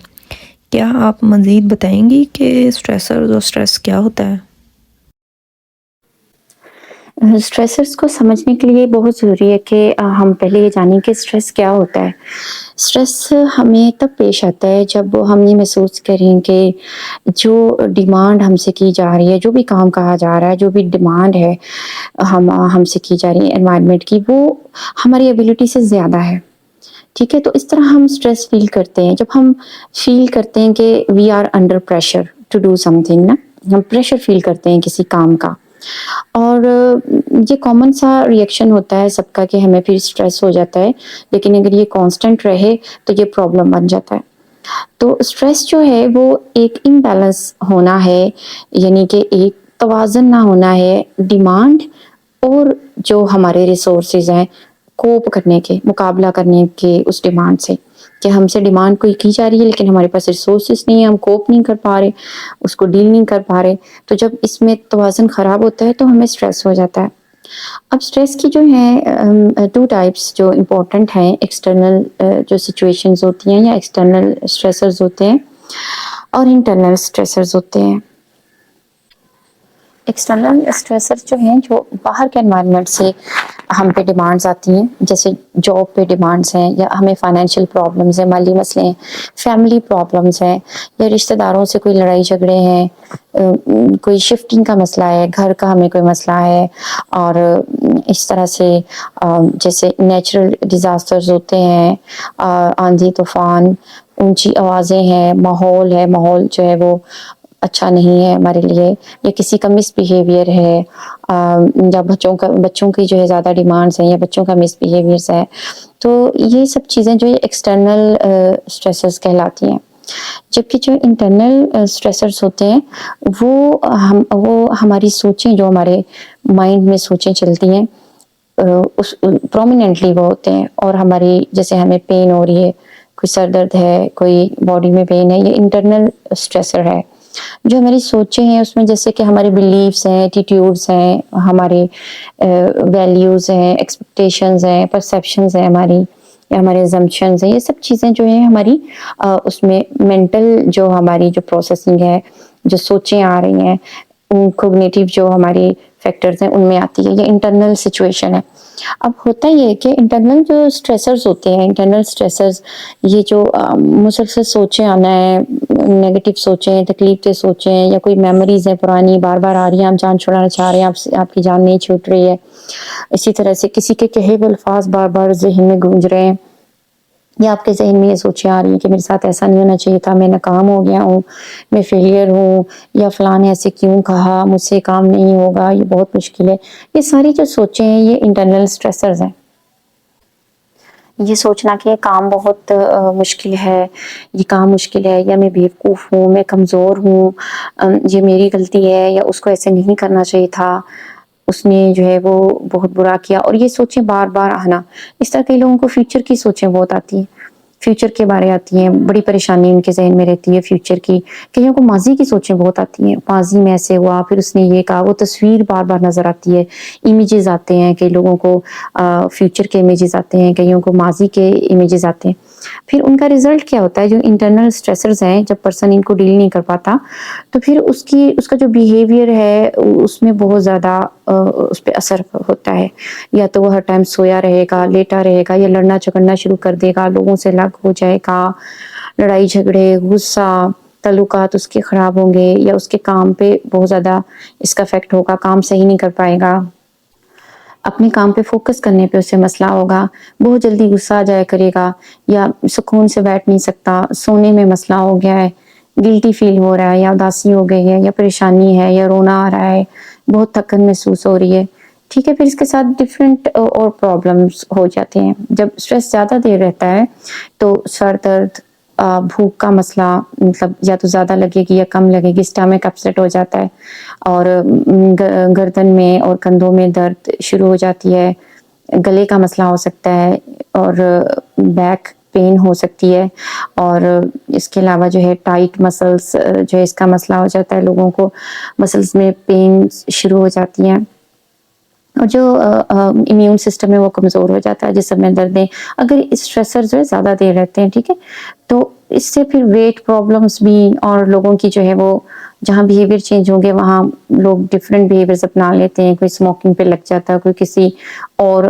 کیا آپ مزید بتائیں گی کہ اسٹریسرز اور اسٹریس کیا ہوتا ہے؟ اسٹریسرز کو سمجھنے کے لیے بہت ضروری ہے کہ ہم پہلے یہ جانیں کہ اسٹریس کیا ہوتا ہے. اسٹریس ہمیں تب پیش آتا ہے جب ہم یہ محسوس کریں کہ جو ڈیمانڈ ہم سے کی جا رہی ہے، جو بھی کام کہا جا رہا ہے، جو بھی ڈیمانڈ ہے ہم سے کی جا رہی ہے انوائرمنٹ کی، وہ ہماری ایبیلٹی سے زیادہ ہے. ٹھیک ہے، تو اس طرح ہم اسٹریس فیل کرتے ہیں جب ہم فیل کرتے ہیں کہ we are under pressure to do something no. ہم پریشر فیل کرتے ہیں کسی کام کا، اور یہ کامن سا ریئیکشن ہوتا ہے سب کا کہ ہمیں پھر اسٹریس ہو جاتا ہے. لیکن اگر یہ کانسٹنٹ رہے تو یہ پرابلم بن جاتا ہے. تو اسٹریس جو ہے وہ ایک امبیلنس ہونا ہے، یعنی کہ ایک توازن نہ ہونا ہے ڈیمانڈ اور جو ہمارے ریسورسز ہیں کوپ کرنے کے، مقابلہ کرنے کے اس ڈیمانڈ سے، کہ ہم سے ڈیمانڈ کوئی کی جا رہی ہے لیکن ہمارے پاس ریسورسز نہیں ہیں، ہم کوپ نہیں کر پا رہے، اس کو ڈیل نہیں کر پا رہے. تو جب اس میں توازن خراب ہوتا ہے تو ہمیں اسٹریس ہو جاتا ہے. اب اسٹریس کی جو ہیں 2 ٹائپس جو امپورٹنٹ ہیں، ایکسٹرنل جو سچویشنز ہوتی ہیں یا ایکسٹرنل اسٹریسرز ہوتے ہیں، اور انٹرنل اسٹریسرز ہوتے ہیں. ایکسٹرنل اسٹریسر جو ہیں جو باہر کے انوائرمنٹ سے ہم پہ ڈیمانڈز آتی ہیں، جیسے جاب پہ ڈیمانڈز ہیں، یا ہمیں فائنینشیل پرابلمز ہیں، مالی مسئلے ہیں، فیملی پرابلمز ہیں، یا رشتہ داروں سے کوئی لڑائی جھگڑے ہیں، کوئی شفٹنگ کا مسئلہ ہے، گھر کا ہمیں کوئی مسئلہ ہے، اور اس طرح سے جیسے نیچرل ڈیزاسٹرز ہوتے ہیں، آندھی طوفان، اونچی آوازیں ہیں، ماحول جو ہے وہ اچھا نہیں ہے ہمارے لیے، یا کسی کا مس بیہیویئر ہے، یا بچوں کی جو ہے زیادہ ڈیمانڈز ہیں، یا بچوں کا مس بیہیویئرس ہے. تو یہ سب چیزیں جو ایکسٹرنل اسٹریسرز کہلاتی ہیں. جبکہ جو انٹرنل اسٹریسرز ہوتے ہیں وہ ہماری سوچیں، جو ہمارے مائنڈ میں سوچیں چلتی ہیں، پرومیننٹلی وہ ہوتے ہیں، اور ہماری جیسے ہمیں پین ہو رہی ہے، کوئی سر درد ہے، کوئی باڈی میں پین ہے، یہ انٹرنل اسٹریسر ہے. جو ہماری سوچیں ہیں اس میں جیسے کہ ہمارے بلیفس ہیں، ایٹیٹیوڈس ہیں، ہمارے ویلیوز ہیں، ایکسپیکٹیشنز ہیں، پرسیپشنز ہیں ہماری، یا ہمارے assumptions ہیں، یہ سب چیزیں جو ہیں ہماری اس میں مینٹل جو ہماری جو پروسیسنگ ہے، جو سوچیں آ رہی ہیں، کوگنیٹیو جو ہماری فیکٹرز ہیں ان میں آتی ہے. یہ انٹرنل سچویشن ہے. اب ہوتا یہ ہے کہ انٹرنل جو اسٹریسرز ہوتے ہیں، انٹرنل اسٹریسرز یہ جو مسلسل سوچیں آنا ہے، نیگیٹو سوچیں، تکلیف دہ سوچیں، یا کوئی میموریز ہیں پرانی بار بار آ رہی ہیں، آپ جان چھڑانا چاہ رہے ہیں، آپ کی جان نہیں چھوٹ رہی ہے. اسی طرح سے کسی کے کہے ہوئے الفاظ بار بار ذہن میں گونج رہے ہیں، یا آپ کے ذہن میں یہ سوچیں آ رہی ہیں کہ میرے ساتھ ایسا نہیں ہونا چاہیے تھا، میں ناکام ہو گیا ہوں، میں فیلئر ہوں، یا فلاں نے ایسے کیوں کہا، مجھ سے کام نہیں ہوگا، یہ بہت مشکل ہے. یہ ساری جو سوچیں ہیں یہ انٹرنل اسٹریسرز ہیں. یہ سوچنا کہ یہ کام بہت مشکل ہے، یہ کام مشکل ہے، یا میں بیوقوف ہوں، میں کمزور ہوں، یہ میری غلطی ہے، یا اس کو ایسے نہیں کرنا چاہیے تھا، اس نے جو ہے وہ بہت برا کیا. اور یہ سوچیں بار بار آنا. اس طرح کئی لوگوں کو فیوچر کی سوچیں بہت آتی ہیں، فیوچر کے بارے آتی ہیں، بڑی پریشانی ان کے ذہن میں رہتی ہے فیوچر کی. کئیوں کو ماضی کی سوچیں بہت آتی ہیں، ماضی میں ایسے ہوا، پھر اس نے یہ کہا، وہ تصویر بار بار نظر آتی ہے، امیجز آتے ہیں، کئی لوگوں کو فیوچر کے امیجز آتے ہیں، کئیوں کو ماضی کے امیجز آتے ہیں. پھر ان کا رزلٹ کیا ہوتا ہے، جو انٹرنل اسٹریسرز ہیں، جب پرسن ان کو ڈیل نہیں کر پاتا تو پھر اس کا جو بیہیویئر ہے اس میں بہت زیادہ اس پہ اثر ہوتا ہے. یا تو وہ ہر ٹائم سویا رہے گا، لیٹا رہے گا، یا لڑنا جھگڑنا شروع کر دے گا، لوگوں سے الگ ہو جائے گا، لڑائی جھگڑے، غصہ، تعلقات اس کے خراب ہوں گے، یا اس کے کام پہ بہت زیادہ اس کا افیکٹ ہوگا، کام صحیح نہیں کر پائے گا، اپنے کام پہ فوکس کرنے پہ اسے مسئلہ ہوگا، بہت جلدی غصہ آ جایا کرے گا، یا سکون سے بیٹھ نہیں سکتا، سونے میں مسئلہ ہو گیا ہے، گلٹی فیل ہو رہا ہے، یا اداسی ہو گئی ہے، یا پریشانی ہے، یا رونا آ رہا ہے، بہت تھکن محسوس ہو رہی ہے، ٹھیک ہے. پھر اس کے ساتھ ڈفرینٹ اور پرابلمس ہو جاتے ہیں. جب اسٹریس زیادہ دیر رہتا ہے تو سر درد، بھوک کا مسئلہ، مطلب یا تو زیادہ لگے گی یا کم لگے گی، اسٹمک اپسیٹ ہو جاتا ہے، اور گردن میں اور کندھوں میں درد شروع ہو جاتی ہے، گلے کا مسئلہ ہو سکتا ہے، اور بیک پین ہو سکتی ہے، اور اس کے علاوہ جو ہے ٹائٹ مسلس جو ہے اس کا مسئلہ ہو جاتا ہے، لوگوں کو مسلس میں پین شروع ہو جاتی ہیں، اور جو امیون سسٹم ہے وہ کمزور ہو جاتا ہے، جسم میں دردیں اگر اسٹریسر جو ہے زیادہ دیر رہتے ہیں، ٹھیک ہے. تو اس سے پھر ویٹ پرابلمس بھی، اور لوگوں کی جو ہے وہ جہاں بیہیویئر چینج ہوں گے وہاں لوگ ڈفرینٹ بیہیویئرز اپنا لیتے ہیں. کوئی اسموکنگ پہ لگ جاتا ہے، کوئی کسی اور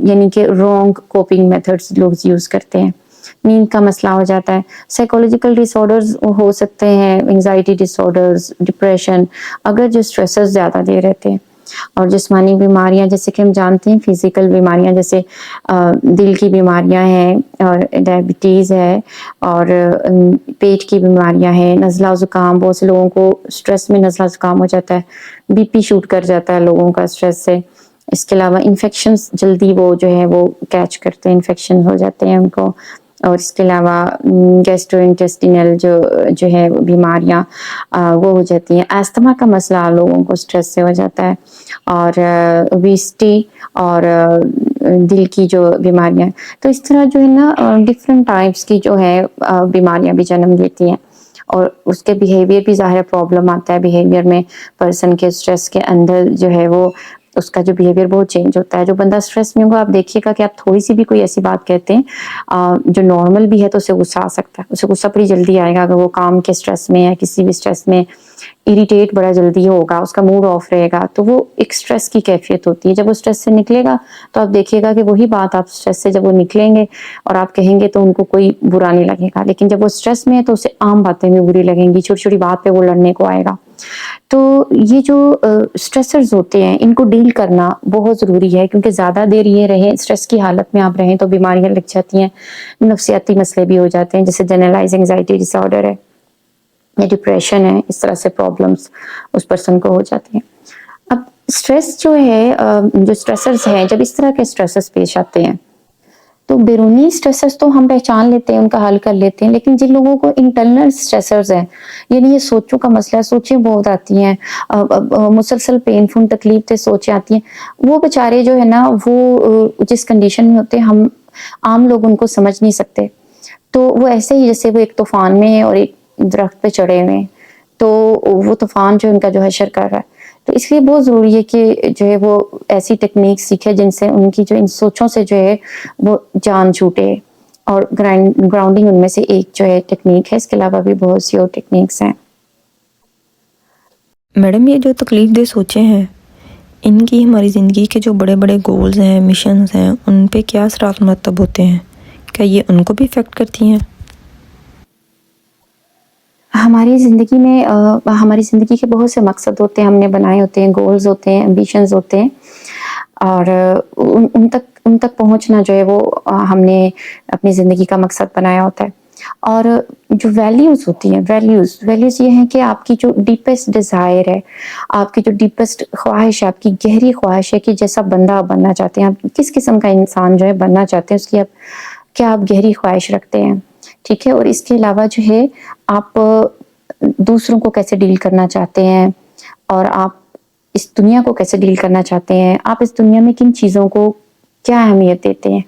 یعنی کہ رانگ کوپنگ میتھڈس لوگ یوز کرتے ہیں. نیند کا مسئلہ ہو جاتا ہے. سائیکولوجیکل ڈس آرڈرز ہو سکتے ہیں، انگزائٹی ڈس آرڈرز، ڈپریشن، اگر جو اسٹریسرز زیادہ دیر رہتے ہیں. اور جسمانی بیماریاں جیسے کہ ہم جانتے ہیں، فزیکل بیماریاں جیسے دل کی بیماریاں ہیں، اور ڈائبٹیز ہے، اور پیٹ کی بیماریاں ہیں، نزلہ زکام. بہت سے لوگوں کو اسٹریس میں نزلہ زکام ہو جاتا ہے، بی پی شوٹ کر جاتا ہے لوگوں کا اسٹریس سے. اس کے علاوہ انفیکشنز جلدی وہ جو ہے وہ کیچ کرتے ہیں، انفیکشن ہو جاتے ہیں ان کو. اور اس کے علاوہ گیسٹرو انٹسٹینل جو ہے بیماریاں وہ ہو جاتی ہیں. استھما کا مسئلہ لوگوں کو اسٹریس سے ہو جاتا ہے، اور اوبیسٹی اور دل کی جو بیماریاں. تو اس طرح جو ہے نا ڈفرینٹ ٹائپس کی جو ہے بیماریاں بھی جنم لیتی ہیں، اور اس کے بیہیویئر بھی ظاہر پرابلم آتا ہے. بیہیویئر میں پرسن کے اسٹریس کے اندر جو ہے وہ اس کا جو بیہیویئر بہت چینج ہوتا ہے. جو بندہ اسٹریس میں ہوگا، آپ دیکھیے گا کہ آپ تھوڑی سی بھی کوئی ایسی بات کہتے ہیں جو نارمل بھی ہے تو اسے غصہ آ سکتا ہے، اسے غصہ بڑی جلدی آئے گا. اگر وہ کام کے اسٹریس میں یا کسی بھی اسٹریس میں اریٹیٹ بڑا جلدی ہوگا، اس کا موڈ آف رہے گا، تو وہ ایک اسٹریس کی کیفیت ہوتی ہے. جب وہ اسٹریس سے نکلے گا تو آپ دیکھیے گا کہ وہی بات آپ اسٹریس سے جب وہ نکلیں گے اور آپ کہیں گے تو ان کو کوئی برا نہیں لگے گا. لیکن جب وہ اسٹریس میں ہے تو اسے عام باتیں بھی بری لگیں گی، چھوٹی چھوٹی بات پہ وہ لڑنے کو آئے گا. تو یہ جو اسٹریسرز ہوتے ہیں ان کو ڈیل کرنا بہت ضروری ہے، کیونکہ زیادہ دیر یہ رہیں اسٹریس کی حالت میں آپ رہیں تو بیماریاں لگ جاتی ہیں، نفسیاتی مسئلے بھی ہو جاتے ہیں، جیسے جنرلائز اینگزائٹی ڈس آرڈر ہے یا ڈپریشن ہے. اس طرح سے پرابلمس اس پرسن کو ہو جاتی ہیں. اب اسٹریس جو ہے، جو اسٹریسرز ہیں، جب اس طرح کے اسٹریسرز پیش آتے ہیں تو بیرونی اسٹریسرز تو ہم پہچان لیتے ہیں، ان کا حل کر لیتے ہیں. لیکن جن لوگوں کو انٹرنل اسٹریسرز ہیں، یعنی یہ سوچوں کا مسئلہ ہے، سوچیں بہت آتی ہیں، مسلسل پینفل تکلیف سے سوچیں آتی ہیں، وہ بیچارے جو ہے نا وہ جس کنڈیشن میں ہوتے ہیں ہم عام لوگ ان کو سمجھ نہیں سکتے. تو وہ ایسے ہی جیسے وہ ایک طوفان میں ہے اور ایک درخت پہ چڑھے ہوئے ہیں، تو وہ طوفان جو ان کا جو حشر کر رہا ہے. تو اس لیے بہت ضروری ہے کہ جو ہے وہ ایسی ٹیکنیک سیکھے جن سے ان کی جو ان سوچوں سے جو ہے وہ جان چھوٹے. اور گراؤنڈنگ ان میں سے ایک جو ہے ٹیکنیک ہے. اس کے علاوہ بھی بہت سی اور ٹیکنیکس ہیں. میڈم یہ جو تکلیف دہ سوچیں ہیں، ان کی ہماری زندگی کے جو بڑے بڑے گولز ہیں، مشنز ہیں، ان پہ کیا اثرات مرتب ہوتے ہیں؟ کیا یہ ان کو بھی افیکٹ کرتی ہیں؟ ہماری زندگی میں ہماری زندگی کے بہت سے مقصد ہوتے ہیں، ہم نے بنائے ہوتے ہیں، گولز ہوتے ہیں، ایمبیشنز ہوتے ہیں، اور ان تک پہنچنا جو ہے وہ ہم نے اپنی زندگی کا مقصد بنایا ہوتا ہے. اور جو ویلیوز ہوتی ہیں، ویلیوز یہ ہیں کہ آپ کی جو ڈیپسٹ ڈیزائر ہے، آپ کی جو ڈیپسٹ خواہش ہے، آپ کی گہری خواہش ہے کہ جیسا بندہ آپ بننا چاہتے ہیں، آپ کس قسم کا انسان جو ہے بننا چاہتے ہیں، اس کی کیا آپ گہری خواہش رکھتے ہیں، ٹھیک ہے. اور اس کے علاوہ جو ہے آپ دوسروں کو کیسے ڈیل کرنا چاہتے ہیں، اور آپ اس دنیا کو کیسے ڈیل کرنا چاہتے ہیں، آپ اس دنیا میں کن چیزوں کو کیا اہمیت دیتے ہیں.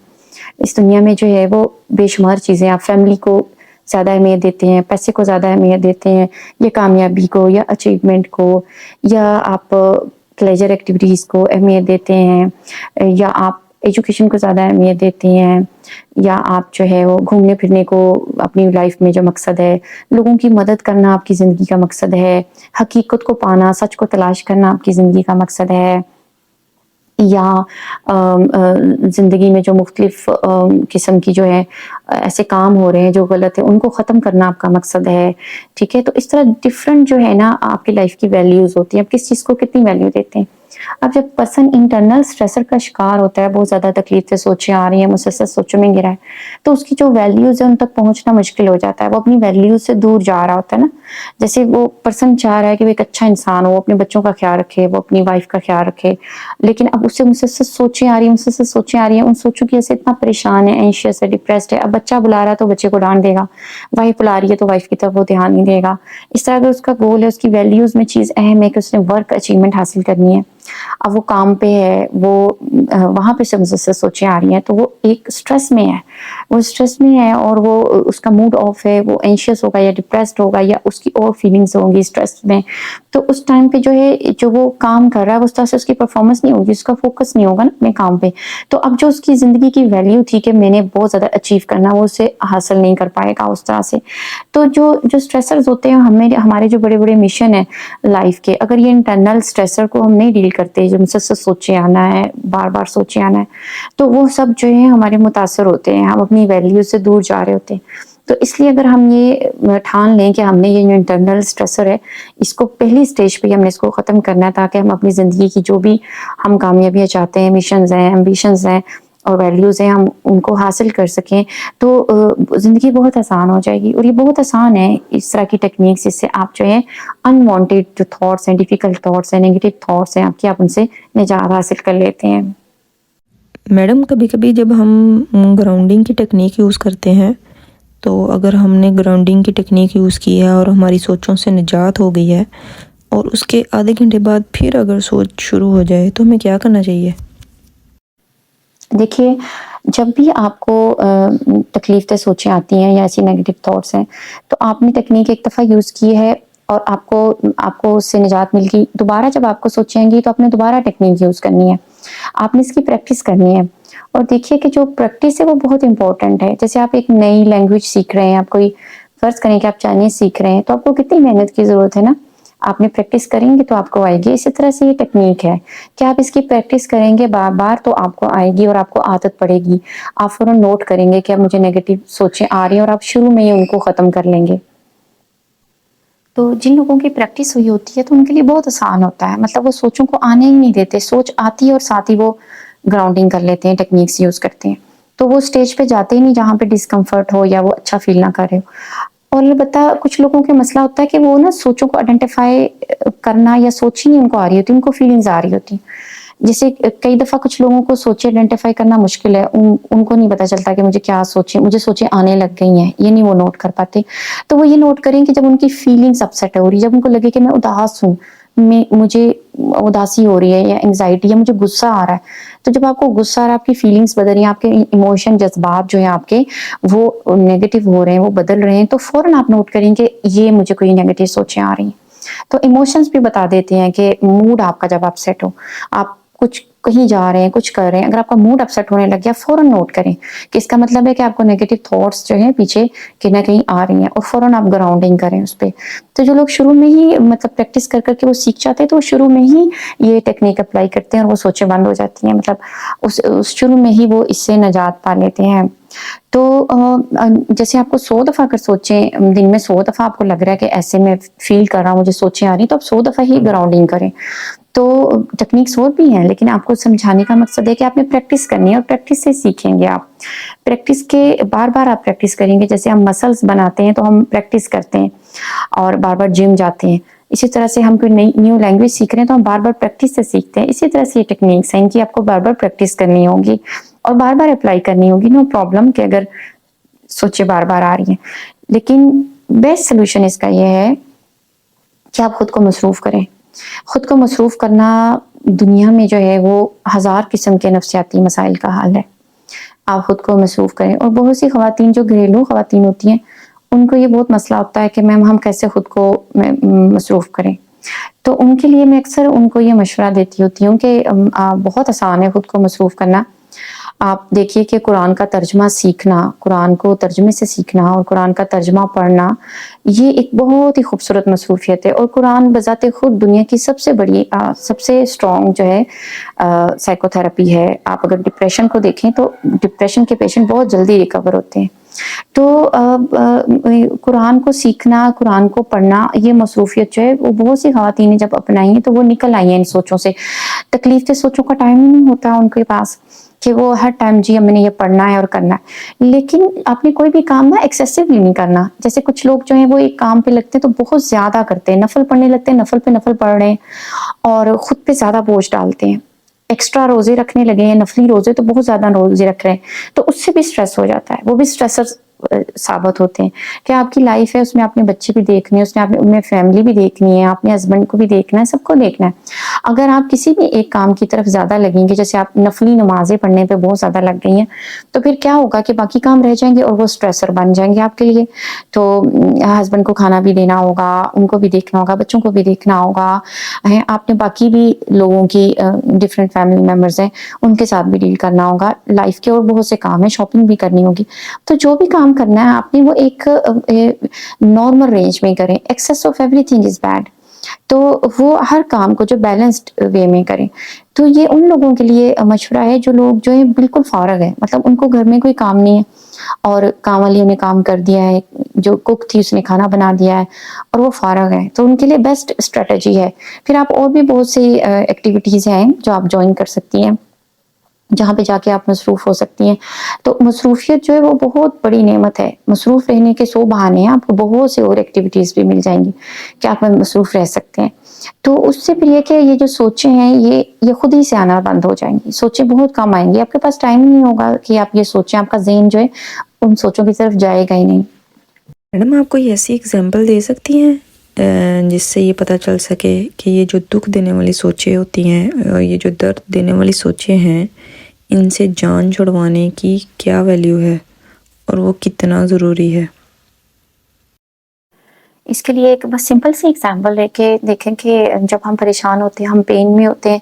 اس دنیا میں جو ہے وہ بے شمار چیزیں، آپ فیملی کو زیادہ اہمیت دیتے ہیں، پیسے کو زیادہ اہمیت دیتے ہیں، یا کامیابی کو، یا اچیومنٹ کو، یا آپ پلیجر ایکٹیویٹیز کو اہمیت دیتے ہیں، یا آپ ایجوکیشن کو زیادہ اہمیت دیتے ہیں، یا آپ جو ہے وہ گھومنے پھرنے کو اپنی لائف میں جو مقصد ہے، لوگوں کی مدد کرنا آپ کی زندگی کا مقصد ہے، حقیقت کو پانا، سچ کو تلاش کرنا آپ کی زندگی کا مقصد ہے، یا زندگی میں جو مختلف قسم کی جو ہے ایسے کام ہو رہے ہیں جو غلط ہے ان کو ختم کرنا آپ کا مقصد ہے، ٹھیک ہے. تو اس طرح ڈفرینٹ جو ہے نا آپ کی لائف کی ویلیوز ہوتی ہیں، آپ کس چیز کو کتنی ویلیو دیتے ہیں. اب جب پرسن انٹرنل اسٹریسر کا شکار ہوتا ہے، بہت زیادہ تکلیف سے سوچیں آ رہی ہیں، مسلسل سوچوں میں گرا ہے، تو اس کی جو ویلیوز ہیں ان تک پہنچنا مشکل ہو جاتا ہے، وہ اپنی ویلیوز سے دور جا رہا ہوتا ہے نا. جیسے وہ پرسن چاہ رہا ہے کہ وہ ایک اچھا انسان ہو، وہ اپنے بچوں کا خیال رکھے، وہ اپنی وائف کا خیال رکھے، لیکن اب اسے مسلسل سوچیں آ رہی ہیں، مسلسل سوچیں آ رہی ہیں، ان سوچوں کی وجہ سے اتنا پریشان ہے، اینشیس ہے، ڈپریسڈ ہے. اب بچہ بلا رہا ہے تو بچے کو ڈانٹ دے گا، وائف بلا رہی ہے تو وائف کی طرف وہ دھیان نہیں دے گا. اس طرح اگر اس کا گول ہے، اس کی ویلیوز میں چیز اہم ہے کہ اس نے ورک اچیومنٹ حاصل کرنی ہے، اب وہ کام پہ ہے، وہ وہاں پہ سے مسلسل سوچیں آ رہی ہیں، تو وہ ایک سٹریس میں ہے، وہ سٹریس میں ہے اور وہ اس کا موڈ آف ہے، وہ اینشیس ہوگا یا ڈپریسڈ ہوگا یا اس کی اور فیلنگز ہوں گی سٹریس میں. تو اس ٹائم پہ جو ہے جو وہ کام کر رہا ہے اس طرح سے اس کی پرفارمنس نہیں ہوگی، اس کا فوکس نہیں ہوگا نا اپنے کام پہ. تو اب جو اس کی زندگی کی ویلیو تھی کہ میں نے بہت زیادہ اچیو کرنا، وہ اسے حاصل نہیں کر پائے گا اس طرح سے. تو جو اسٹریسرز ہوتے ہیں، ہمارے جو بڑے بڑے مشن ہیں لائف کے، اگر یہ انٹرنل اسٹریسر کو ہم نہیں ڈیل کرتے، جو مسلسل سوچیں آنا ہے، بار بار سوچیں آنا ہے، تو وہ سب جو ہے ہمارے متاثر ہوتے ہیں، ہم اپنی ویلیو سے دور جا رہے ہوتے ہیں. تو اس لیے اگر ہم یہ ٹھان لیں کہ ہم نے یہ جو انٹرنل اسٹریسر ہے اس کو پہلی سٹیج پہ ہم نے اس کو ختم کرنا ہے، تاکہ ہم اپنی زندگی کی جو بھی ہم کامیابیاں چاہتے ہیں، مشنز ہیں، ایمبیشنز ہیں اور ویلیوز ہیں، ہم ان کو حاصل کر سکیں، تو زندگی بہت آسان ہو جائے گی. اور یہ بہت آسان ہے اس طرح کی ٹیکنیکس، اس سے آپ جو ہے انوانٹیڈ جو تھاٹس ہیں، ڈیفیکلٹ تھاٹس ہیں، نیگیٹو تھاٹس ہیں آپ ان سے نجات حاصل کر لیتے ہیں. میڈم کبھی کبھی جب ہم گراؤنڈنگ کی ٹیکنیک یوز کرتے ہیں، تو اگر ہم نے گراؤنڈنگ کی ٹیکنیک یوز کی ہے اور ہماری سوچوں سے نجات ہو گئی ہے، اور اس کے آدھے گھنٹے بعد پھر اگر سوچ شروع ہو جائے تو ہمیں کیا کرنا چاہیے؟ دیکھیے، جب بھی آپ کو تکلیف دہ سوچیں آتی ہیں یا ایسی نیگیٹو تھاٹس ہیں، تو آپ نے ٹیکنیک ایک دفعہ یوز کی ہے اور آپ کو اس سے نجات مل گئی، دوبارہ جب آپ کو سوچیں گی تو آپ نے دوبارہ ٹیکنیک یوز کرنی ہے، آپ نے اس کی پریکٹس کرنی ہے. اور دیکھیے کہ جو پریکٹس ہے وہ بہت امپورٹنٹ ہے. جیسے آپ ایک نئی لینگویج سیکھ رہے ہیں، آپ کوئی فرض کریں کہ آپ چائنیز سیکھ رہے ہیں، تو آپ کو کتنی محنت کی ضرورت ہے نا، آپ نے پریکٹس کریں گے تو آپ کو آئے گی. اسی طرح سے یہ ٹیکنیک ہے کہ آپ اس کی پریکٹس کریں گے بار بار تو آپ کو آئے گی اور آپ کو عادت پڑے گی. آپ فوراً نوٹ کریں گے کہ اب مجھے نیگیٹو سوچیں آ رہی ہیں اور آپ شروع میں ہی ان کو ختم کر لیں گے. تو جن لوگوں کی پریکٹس ہوئی ہوتی ہے تو ان کے لیے بہت آسان ہوتا ہے، مطلب وہ سوچوں کو آنے ہی نہیں دیتے، سوچ آتی ہے اور ساتھ ہی وہ گراؤنڈنگ کر لیتے ہیں، ٹیکنیکس یوز کرتے ہیں. تو وہ اسٹیج پہ جاتے ہی نہیں جہاں پہ ڈسکمفرٹ ہو یا وہ اچھا فیل نہ کرے. اور البتہ کچھ لوگوں کے مسئلہ ہوتا ہے کہ وہ نا سوچوں کو آئیڈینٹیفائی کرنا یا سوچ ہی نہیں ان کو آ رہی ہوتی، ان کو فیلنگز آ رہی ہوتی. جیسے کئی دفعہ کچھ لوگوں کو سوچیں آئیڈینٹیفائی کرنا مشکل ہے، ان کو نہیں پتا چلتا کہ مجھے کیا سوچیں، مجھے سوچیں آنے لگ گئی ہیں، یہ نہیں وہ نوٹ کر پاتے. تو وہ یہ نوٹ کریں کہ جب ان کی فیلنگز اپسیٹ ہو رہی ہے، جب ان کو لگے کہ میں اداس ہوں، مجھے اداسی ہو رہی ہے یا انگزائٹی یا مجھے غصہ آ رہا ہے، تو جب آپ کو غصہ آ رہا ہے، آپ کی فیلنگز بدل رہی ہیں، آپ کے ایموشن، جذبات جو ہیں آپ کے وہ نیگیٹو ہو رہے ہیں، وہ بدل رہے ہیں، تو فوراً آپ نوٹ کریں کہ یہ مجھے کوئی نیگیٹو سوچیں آ رہی ہیں. تو ایموشنز بھی بتا دیتے ہیں کہ موڈ آپ کا جب اپسیٹ ہو، آپ کچھ کہیں جا رہے ہیں، کچھ کر رہے ہیں، اگر آپ کا موڈ اپسیٹ ہونے لگ گیا فوراً نوٹ کریں کہ اس کا مطلب ہے کہ آپ کو نیگیٹو تھاٹس جو ہیں پیچھے کہیں نہ کہیں آ رہی ہیں، اور فوراً آپ گراؤنڈنگ کریں اس پہ. تو جو لوگ شروع میں ہی مطلب پریکٹس کر کے وہ سیکھ جاتے ہیں تو وہ شروع میں ہی یہ ٹیکنیک اپلائی کرتے ہیں اور وہ سوچیں بند ہو جاتی ہیں، مطلب اس شروع میں ہی وہ اس سے نجات پا لیتے ہیں. تو جیسے آپ کو 100 دفعہ اگر سوچیں، دن میں 100 دفعہ آپ کو لگ رہا ہے کہ ایسے میں فیل کر رہا ہوں، مجھے سوچیں آ رہی ہیں، تو آپ 100 دفعہ ہی گراؤنڈنگ کریں. تو ٹیکنیکس اور بھی ہیں، لیکن آپ کو سمجھانے کا مقصد ہے کہ آپ نے پریکٹس کرنی ہے اور پریکٹس سے سیکھیں گے. آپ پریکٹس کے بار بار آپ پریکٹس کریں گے، جیسے ہم مسلز بناتے ہیں تو ہم پریکٹس کرتے ہیں اور بار بار جم جاتے ہیں. اسی طرح سے ہم کوئی نیو لینگویج سیکھ رہے ہیں تو ہم بار بار پریکٹس سے سیکھتے ہیں. اسی طرح سے یہ ٹیکنیکس ہیں کہ آپ کو بار بار پریکٹس کرنی ہوگی اور بار بار اپلائی کرنی ہوگی. نو پرابلم کہ اگر سوچیں بار بار آ رہی ہیں، لیکن بیسٹ سلوشن اس کا یہ ہے کہ آپ خود کو مصروف کریں. خود کو مصروف کرنا دنیا میں جو ہے وہ 1000 قسم کے نفسیاتی مسائل کا حل ہے. آپ خود کو مصروف کریں. اور بہت سی خواتین جو گھریلو خواتین ہوتی ہیں ان کو یہ بہت مسئلہ ہوتا ہے کہ میم ہم کیسے خود کو مصروف کریں. تو ان کے لیے میں اکثر ان کو یہ مشورہ دیتی ہوتی ہوں کہ بہت آسان ہے خود کو مصروف کرنا. آپ دیکھیے کہ قرآن کا ترجمہ سیکھنا، قرآن کو ترجمے سے سیکھنا اور قرآن کا ترجمہ پڑھنا، یہ ایک بہت ہی خوبصورت مصروفیت ہے. اور قرآن بذات خود دنیا کی سب سے بڑی سب سے اسٹرانگ جو ہے سائیکو تھراپی ہے. آپ اگر ڈپریشن کو دیکھیں تو ڈپریشن کے پیشنٹ بہت جلدی ریکور ہوتے ہیں. تو قرآن کو سیکھنا، قرآن کو پڑھنا، یہ مصروفیت جو ہے وہ بہت سی خواتین نے جب اپنائی ہیں تو وہ نکل آئی ہیں ان سوچوں سے. تکلیف دہ سوچوں کا ٹائم ہی نہیں ہوتا ان کے پاس کہ وہ ہر ٹائم جی ہم نے یہ پڑھنا ہے اور کرنا ہے. لیکن آپ نے کوئی بھی کام نا ایکسیسولی نہیں کرنا. جیسے کچھ لوگ جو ہیں وہ ایک کام پہ لگتے ہیں تو بہت زیادہ کرتے ہیں، نفل پڑھنے لگتے ہیں، نفل پہ نفل پڑھ رہے ہیں اور خود پہ زیادہ بوجھ ڈالتے ہیں. ایکسٹرا روزے رکھنے لگے ہیں، نفلی روزے تو بہت زیادہ روزے رکھ رہے ہیں، تو اس سے بھی سٹریس ہو جاتا ہے. وہ بھی سٹریسر ثابت ہوتے ہیں کہ آپ کی لائف ہے، اس میں آپ نے بچے بھی دیکھنے، اس میں آپ نے فیملی بھی دیکھنی ہے، آپ نے ہسبینڈ کو بھی دیکھنا ہے، سب کو دیکھنا ہے. اگر آپ کسی بھی ایک کام کی طرف زیادہ لگیں گے، جیسے آپ نفلی نمازیں پڑھنے پہ بہت زیادہ لگ گئی ہیں، تو پھر کیا ہوگا کہ باقی کام رہ جائیں گے اور وہ سٹریسر بن جائیں گے آپ کے لیے. تو ہسبینڈ کو کھانا بھی دینا ہوگا، ان کو بھی دیکھنا ہوگا، بچوں کو بھی دیکھنا ہوگا، آپ نے باقی بھی لوگوں کی ڈفرینٹ فیملی ممبرز ہیں ان کے ساتھ بھی ڈیل کرنا ہوگا. لائف کے اور بہت سے کام ہیں، شاپنگ بھی کرنی ہوگی. تو جو بھی کام کرنا ہے آپ نے وہ ایک نارمل رینج میں کریں. Access of every thing is bad. تو وہ ہر کام کو جو بیلنسڈ وے میں کریں. تو یہ ان لوگوں کے لیے مشورہ ہے جو لوگ جو ہے بالکل فارغ ہے، مطلب ان کو گھر میں کوئی کام نہیں ہے اور کام والی نے کام کر دیا ہے، جو کک تھی اس نے کھانا بنا دیا ہے اور وہ فارغ ہے. تو ان کے لیے بیسٹ اسٹریٹجی ہے. پھر آپ اور بھی بہت سی ایکٹیویٹیز ہیں جو آپ جوائن کر سکتی ہیں، جہاں پہ جا کے آپ مصروف ہو سکتی ہیں. تو مصروفیت جو ہے وہ بہت بڑی نعمت ہے. مصروف رہنے کے 100 بہانے ہیں، آپ کو بہت سے اور ایکٹیویٹیز بھی مل جائیں گی کہ آپ مصروف رہ سکتے ہیں. تو اس سے پھر یہ کہ یہ جو سوچیں ہیں یہ خود ہی سے آنا بند ہو جائیں گی. سوچیں بہت کم آئیں گی، آپ کے پاس ٹائم نہیں ہوگا کہ آپ یہ سوچیں، آپ کا ذہن جو ہے ان سوچوں کی طرف جائے گا ہی نہیں. میڈم آپ کوئی ایسی ایگزامپل دے سکتی ہیں جس سے یہ پتہ چل سکے کہ یہ جو دکھ دینے والی سوچیں ہوتی ہیں، یہ جو درد دینے والی سوچیں ہیں، ان سے جان چھڑوانے کی کیا ویلیو ہے اور وہ کتنا ضروری ہے؟ اس کے لیے ایک بس سمپل سی ایگزامپل ہے کہ دیکھیں کہ جب ہم پریشان ہوتے ہیں، ہم پین میں ہوتے ہیں،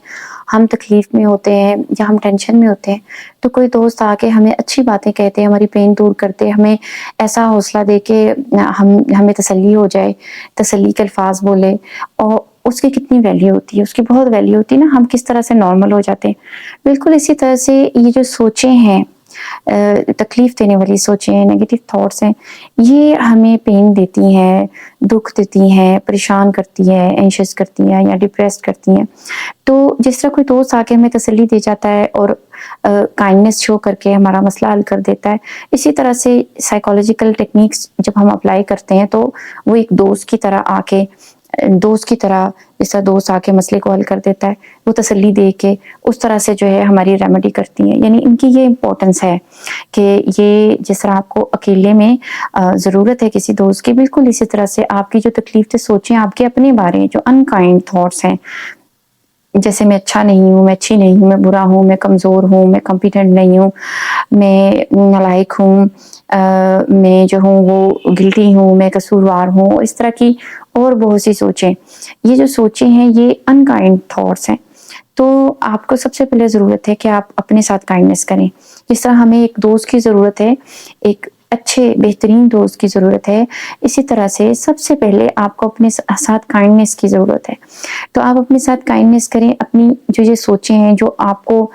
ہم تکلیف میں ہوتے ہیں یا ہم ٹینشن میں ہوتے ہیں، تو کوئی دوست آ کے ہمیں اچھی باتیں کہتے ہیں، ہماری پین دور کرتے، ہمیں ایسا حوصلہ دے کے ہمیں تسلی ہو جائے، تسلی کے الفاظ بولے، اور اس کی کتنی ویلیو ہوتی ہے، اس کی بہت ویلیو ہوتی ہے نا. ہم کس طرح سے نارمل ہو جاتے ہیں. بالکل اسی طرح سے یہ جو سوچیں ہیں، تکلیف دینے والی سوچیں ہیں، نیگیٹو تھاٹس ہیں، یہ ہمیں پین دیتی ہیں، دکھ دیتی ہیں، پریشان کرتی ہیں، اینشیس کرتی ہیں یا ڈپریس کرتی ہیں. تو جس طرح کوئی دوست آ کے ہمیں تسلی دے جاتا ہے اور کائنڈنس شو کر کے ہمارا مسئلہ حل کر دیتا ہے، اسی طرح سے سائیکولوجیکل ٹیکنیکس جب ہم اپلائی کرتے ہیں تو وہ ایک دوست کی طرح آ کے، دوست کی طرح جس طرح دوست آ کے مسئلے کو حل کر دیتا ہے، وہ تسلی دے کے اس طرح سے جو ہے ہماری ریمیڈی کرتی ہیں. یعنی ان کی یہ امپورٹنس ہے کہ یہ جس طرح آپ کو اکیلے میں ضرورت ہے کسی دوست کی، بالکل اسی طرح سے آپ کی جو تکلیف سے سوچیں، آپ کے اپنے بارے جو انکائنڈ تھاٹس ہیں، جیسے میں اچھا نہیں ہوں، میں اچھی نہیں ہوں، میں برا ہوں، میں کمزور ہوں، میں کمپیٹنٹ نہیں ہوں، میں نالائق ہوں، میں جو ہوں وہ گلٹی ہوں، میں قصوروار ہوں، اس طرح کی اور بہت سی سوچیں. یہ جو سوچیں ہیں یہ انکائنڈ تھاٹس ہیں. تو آپ کو سب سے پہلے ضرورت ہے کہ آپ اپنے ساتھ کائنڈنس کریں. جس طرح ہمیں ایک دوست کی ضرورت ہے، ایک اچھے بہترین دوست کی ضرورت ہے، اسی طرح سے سب سے پہلے آپ کو اپنے ساتھ کائنڈنس کی ضرورت ہے. تو آپ اپنے ساتھ کائنڈنس کریں. اپنی جو یہ سوچیں ہیں، جو آپ کو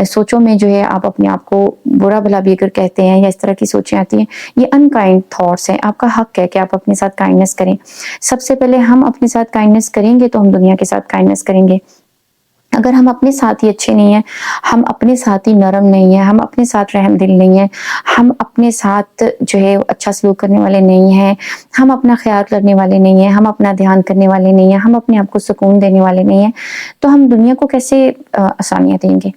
سوچوں میں جو ہے آپ اپنے آپ کو برا بھلا بھی اگر کہتے ہیں یا اس طرح کی سوچیں آتی ہیں، یہ انکائنڈ تھاٹس ہیں. آپ کا حق ہے کہ آپ اپنے ساتھ کائنڈنس کریں. سب سے پہلے ہم اپنے ساتھ کائنڈنس کریں گے تو ہم دنیا کے ساتھ کائنڈنس کریں گے. اگر ہم اپنے ساتھ ہی اچھے نہیں ہیں، ہم اپنے ساتھ ہی نرم نہیں ہیں، ہم اپنے ساتھ رحم دل نہیں ہیں، ہم اپنے ساتھ جو ہے اچھا سلوک کرنے والے نہیں ہیں، ہم اپنا خیال کرنے والے نہیں ہیں، ہم اپنا دھیان کرنے والے نہیں ہیں، ہم اپنے آپ کو سکون دینے والے نہیں ہیں، تو ہم دنیا کو کیسے آسانیاں دیں گے؟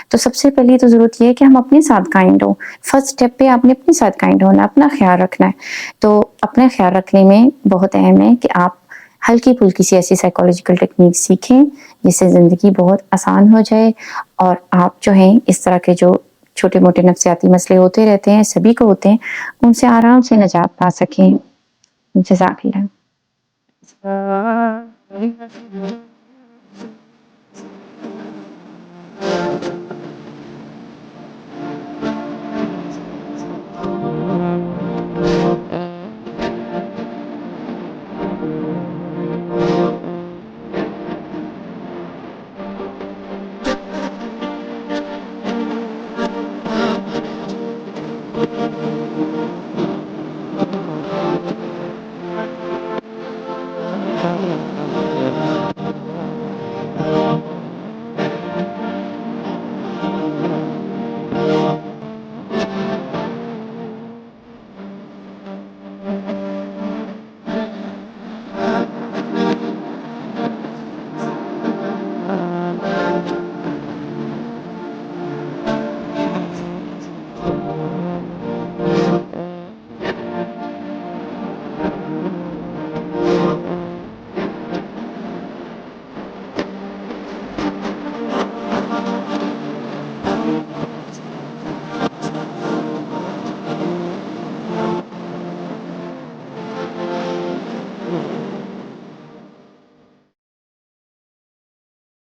تو سب سے پہلی تو ضرورت یہ ہے کہ ہم اپنے ساتھ کائنڈ ہوں. فرسٹ اسٹیپ پہ آپ نے اپنے ساتھ کائنڈ ہونا، اپنا خیال رکھنا ہے. تو اپنا خیال رکھنے میں بہت اہم ہے کہ آپ ہلکی پھلکی سی ایسی سائیکولوجیکل ٹیکنیک سیکھیں جس سے زندگی بہت آسان ہو جائے، اور آپ جو ہیں اس طرح کے جو چھوٹے موٹے نفسیاتی مسئلے ہوتے رہتے ہیں، سبھی کو ہوتے ہیں، ان سے آرام سے نجات پا سکیں. جزاک اللہ.